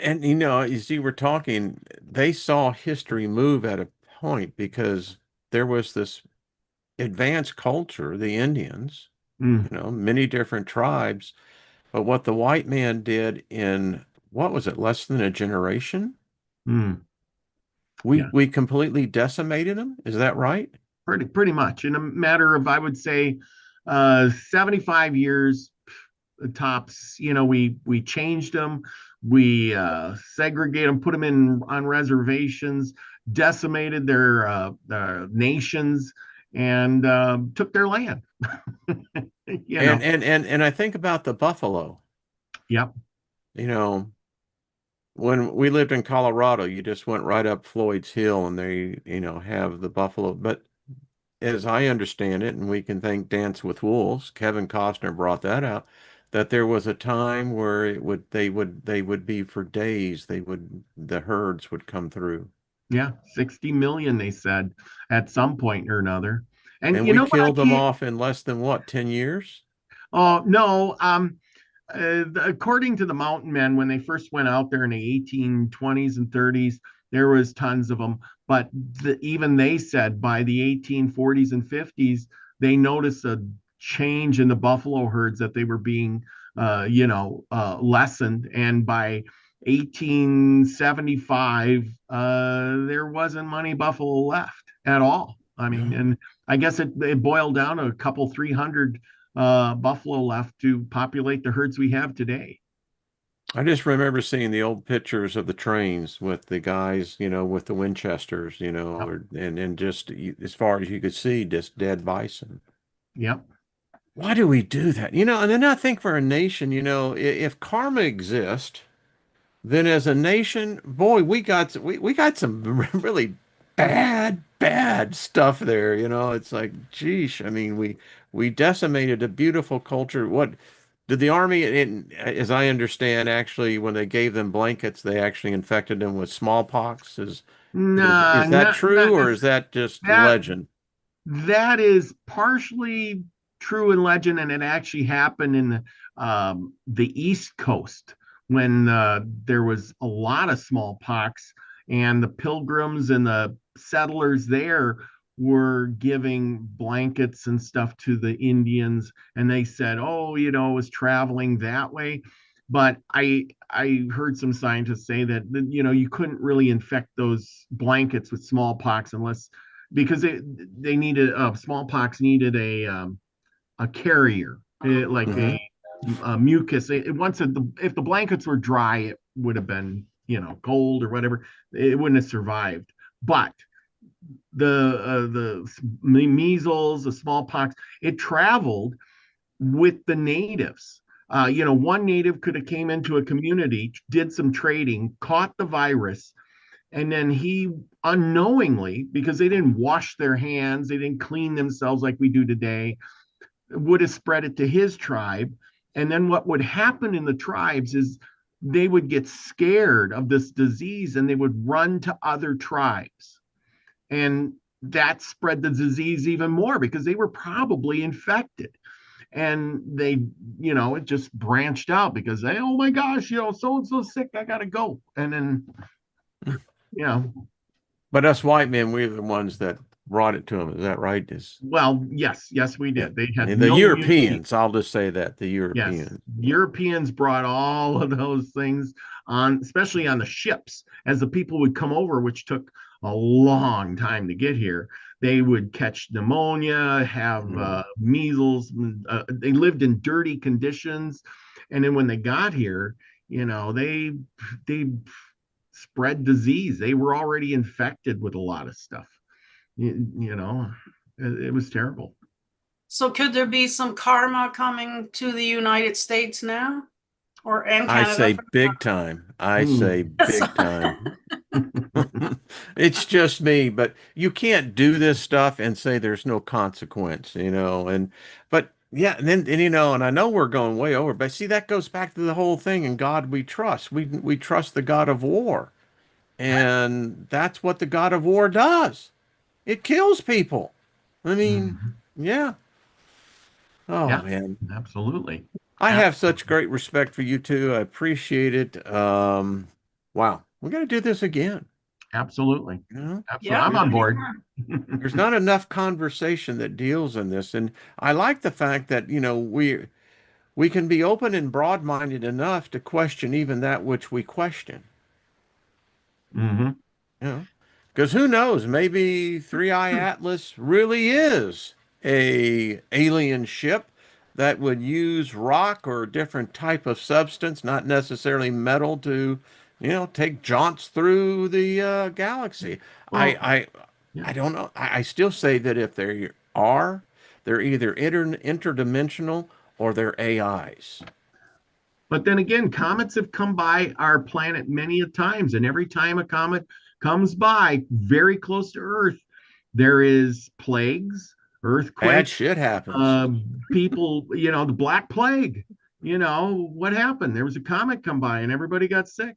C: And as you were talking, they saw history move at a point because there was this advanced culture, the Indians,
B: Mm,
C: many different tribes. But what the white man did in, what was it, less than a generation?
B: mm,
C: We
B: yeah,
C: we completely decimated them. Is that right?
B: pretty much in a matter of, I would say, 75 years tops. We changed them, we segregate them, put them in on reservations, decimated their nations, and took their land. you
C: And
B: know
C: and and and I think about the buffalo.
B: yep.
C: You know, when we lived in Colorado, you just went right up Floyd's Hill and they, have the buffalo. But as I understand it, and we can thank Dance with Wolves, Kevin Costner brought that out, that there was a time where they would be for days, the herds would come through.
B: Yeah, 60 million, they said, at some point or another. And
C: And
B: you
C: we
B: know what I
C: killed them
B: can't.
C: off in less than what, 10 years?
B: Oh no. According to the mountain men, when they first went out there in the 1820s and 30s, there was tons of them. But even they said by the 1840s and 50s, they noticed a change in the buffalo herds, that they were being, lessened. And by 1875, there wasn't many buffalo left at all. I mean,
C: No.
B: and I guess it boiled down to a couple, 300 buffalo left to populate the herds we have today.
C: I just remember seeing the old pictures of the trains with the guys, with the Winchesters,
B: Yep.
C: and just as far as you could see, just dead bison.
B: Yep.
C: Why do we do that? And then I think for a nation, if karma exists, then as a nation, boy, we got some really bad stuff there. It's like, geesh. I mean, we decimated a beautiful culture. What did the army, as I understand, actually, when they gave them blankets, they actually infected them with smallpox? Is
B: Nah,
C: is that
B: not
C: true or is that just
B: that.
C: legend?
B: That is partially true in legend, and it actually happened in the East Coast when there was a lot of smallpox, and the pilgrims and the settlers there were giving blankets and stuff to the Indians, and they said, oh, you know, it was traveling that way. But I heard some scientists say that, you know, you couldn't really infect those blankets with smallpox unless, because they needed, smallpox needed a carrier, like
C: Hmm.
B: a mucus. If the blankets were dry, it would have been, you know, cold or whatever. It wouldn't have survived. But the measles, the smallpox, it traveled with the natives. You know, one native could have came into a community, did some trading, caught the virus, and then he unknowingly, because they didn't wash their hands, they didn't clean themselves like we do today, would have spread it to his tribe. And then what would happen in the tribes is they would get scared of this disease and they would run to other tribes. And that spread the disease even more because they were probably infected. And they, you know, it just branched out because they, oh my gosh, you know, so and so sick, I gotta go. And then, you know,
C: But us white men, we're the ones that brought it to them. Is that right?
B: well, yes, we
C: Yeah.
B: did. They had
C: And the
B: no immunity.
C: Europeans, I'll just say that the
B: Yes,
C: Europeans.
B: Europeans brought all of those things on, especially on the ships, as the people would come over, which took a long time to get here. They would catch pneumonia, have measles. They lived in dirty conditions, and then when they got here, you know, they spread disease. They were already infected with a lot of stuff. You know, it was terrible.
A: So could there be some karma coming to the United States now? Or and
C: I
A: Canada
C: say
A: for
C: big time. I say big time.
B: Mm.
C: It's just me, but you can't do this stuff and say there's no consequence, you know. But yeah, and you know, and I know we're going way over, but see, that goes back to the whole thing. In God we trust. We trust the God of war, and that's what the God of war does. It kills people. I mean,
B: Mhm.
C: yeah. Oh
B: Yeah,
C: man.
B: absolutely.
C: I have such
B: Absolutely.
C: great respect for you too. I appreciate it. Wow, we got to do this again.
B: Absolutely.
C: You know,
B: Absolutely.
A: yeah,
B: I'm on board.
A: anytime.
C: there's not enough conversation that deals in this, and I like the fact that you know we can be open and broad-minded enough to question even that which we question.
B: Hmm.
C: You know, because who knows? Maybe Three Eye Atlas really is a alien ship that would use rock or a different type of substance, not necessarily metal, to, you know, take jaunts through the galaxy. I,
B: Well,
C: I,
B: yeah.
C: I don't know. I still say that if they are, they're either interdimensional or they're AIs.
B: But then again, comets have come by our planet many a times, and every time a comet comes by very close to Earth, there is plagues,
C: Bad
B: earthquakes,
C: shit happens.
B: people, you know, the Black Plague. You know, what happened? There was a comet come by and everybody got sick.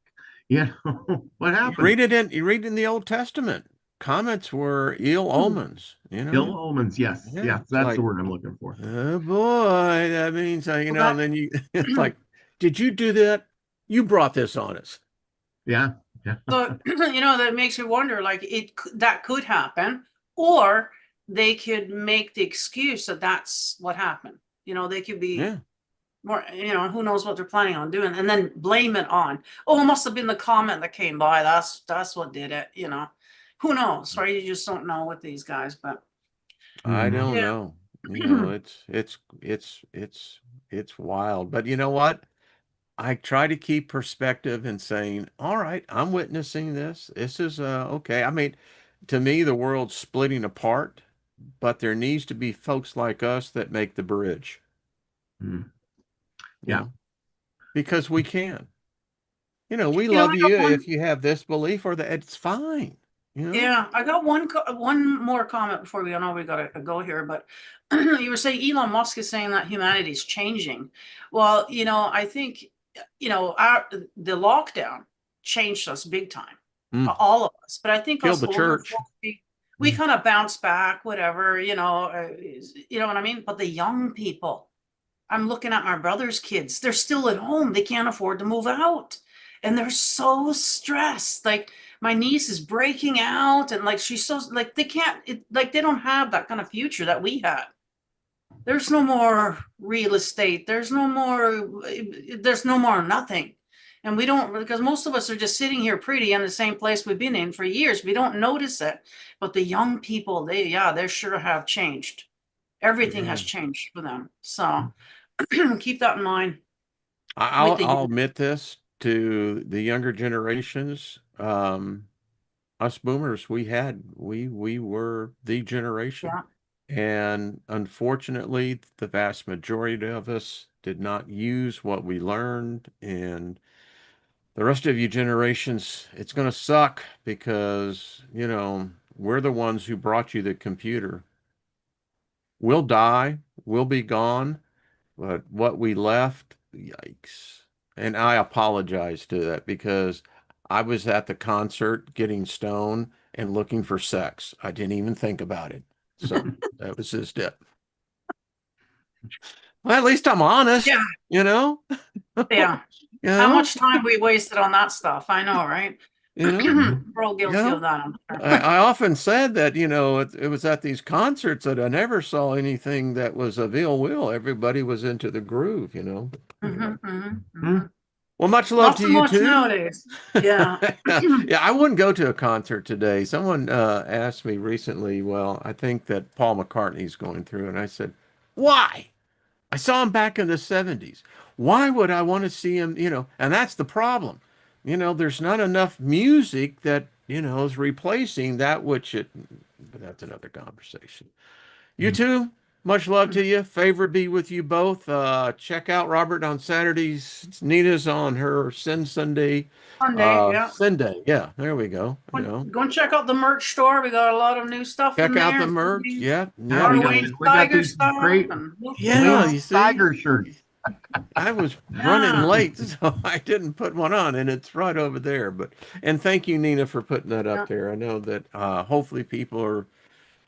B: You know, what happened?
C: You read in the Old Testament. Comets were ill omens, you
B: Ill
C: know?
B: omens. Yes,
C: Yeah,
B: yes,
C: it's
B: that's the
C: like,
B: word I'm looking for.
C: oh boy, that means, you
A: Well,
C: know, and then you, it's like, did you do that? You brought this on us.
B: Yeah, yeah.
A: so you know that makes you wonder, like that could happen, or they could make the excuse that that's what happened. You know, they could be
C: Yeah.
A: more, you know, who knows what they're planning on doing, and then blame it on, oh, it must have been the comment that came by. That's what did it. You know, who knows, right? You just don't know with these guys, but
C: I
B: Mhm.
C: don't
A: yeah.
C: know. You know, it's wild. But you know what? I try to keep perspective and saying, all right, I'm witnessing this. This is okay. I mean, to me, the world's splitting apart, but there needs to be folks like us that make the bridge,
B: Mhm.
C: you
B: Yeah.
C: know, because we can. You know, we
A: You know,
C: love
A: I got
C: you
A: one.
C: if you have this belief or that, it's fine, you know?
A: Yeah, I got one more comment before we. I know we got to go here, but you were saying Elon Musk is saying that humanity's changing. Well, you know, I think you know the lockdown changed us big time,
C: Mm.
A: all of us. But I think
C: Killed
A: us
C: the
A: older
C: church.
A: folks, we
B: Mhm.
A: kind of bounce back, whatever, you know what I mean. But the young people, I'm looking at my brother's kids. They're still at home. They can't afford to move out. And they're so stressed. Like my niece is breaking out, and like she's so like they can't like they don't have that kind of future that we had. There's no more real estate. There's no more nothing. And we don't, because most of us are just sitting here pretty in the same place we've been in for years. We don't notice it. But the young people, they sure have changed. Everything has changed for them. So keep that in mind.
C: I'll admit this to the younger generations. Us boomers, we were the generation.
A: Yeah.
C: And unfortunately, the vast majority of us did not use what we learned. And the rest of you generations, it's going to suck because, we're the ones who brought you the computer. We'll die, we'll be gone, but what we left, yikes. And I apologize to that because I was at the concert getting stoned and looking for sex. I didn't even think about it. So that was his death. Well, at least I'm honest,
A: Yeah.
C: Yeah.
A: How much time we wasted on that stuff? I know, right? We're all guilty of that.
C: I often said that, it was at these concerts that I never saw anything that was of ill will. Everybody was into the groove, Well, much love to you too.
A: Nowadays. Yeah.
C: Yeah, I wouldn't go to a concert today. Someone asked me recently, well, I think that Paul McCartney's going through, and I said, why? I saw him back in the 70s. Why would I want to see him, And that's the problem. There's not enough music that, is replacing that but that's another conversation. You too, much love to you. Favor be with you both. Check out Robert on Saturdays. Nina's on her Sin Sunday. Sunday. Yeah, there we go.
A: Go and check out the merch store. We got a lot of new stuff in there.
C: Check out the merch. Yeah.
B: We got these great Wayne Steiger shirts.
C: I was running late, so I didn't put one on, and it's right over there. And thank you, Nina, for putting that up there. I know that hopefully people are,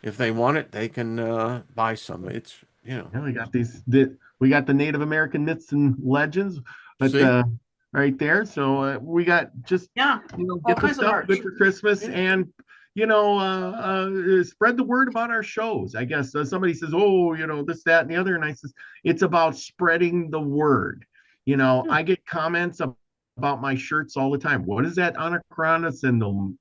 C: if they want it, they can buy some. It's
B: we got we got the Native American myths and legends, but right there. So we got just get the stuff good for Christmas and spread the word about our shows. I guess somebody says, oh, this, that, and the other. And I says, it's about spreading the word. I get comments about my shirts all the time. What does that Anachrona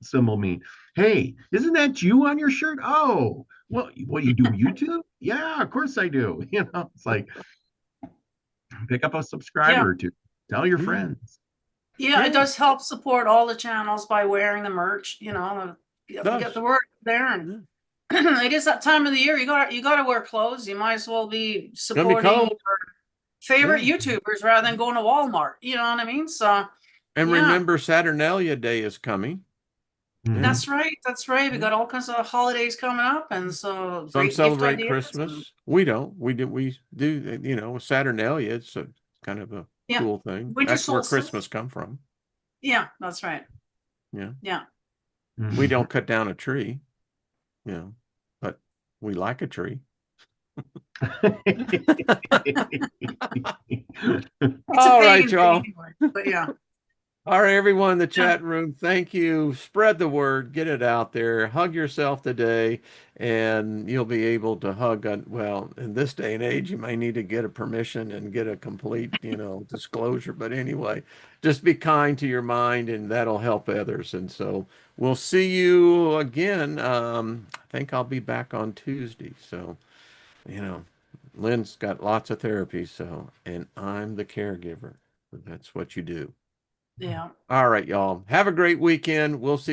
B: symbol mean? Hey, isn't that you on your shirt? Oh, well, what, you do YouTube? Yeah, of course I do. It's like, pick up a subscriber or two. Tell your friends.
A: Yeah, it does help support all the channels by wearing the merch, get the word there. And it is that time of the year. You gotta wear clothes. You might as well be supporting your favorite YouTubers rather than going to Walmart. You know what I mean? So
C: remember, Saturnalia Day is coming.
A: That's right. That's right. We got all kinds of holidays coming up, and so
C: some celebrate Christmas. We don't. We do. Saturnalia. It's a kind of a cool thing. That's where Christmas come from.
A: Yeah, that's right.
C: Yeah. We don't cut down a tree, but we like a tree. All right, y'all.
A: But yeah.
C: All right, everyone in the chat room, thank you. Spread the word, get it out there. Hug yourself today, and you'll be able to hug. Well, in this day and age, you may need to get a permission and get a complete, disclosure. But anyway, just be kind to your mind, and that'll help others. And so we'll see you again. I think I'll be back on Tuesday. So, Lynn's got lots of therapy. And I'm the caregiver. That's what you do.
A: Yeah.
C: All right, y'all. Have a great weekend. We'll see you.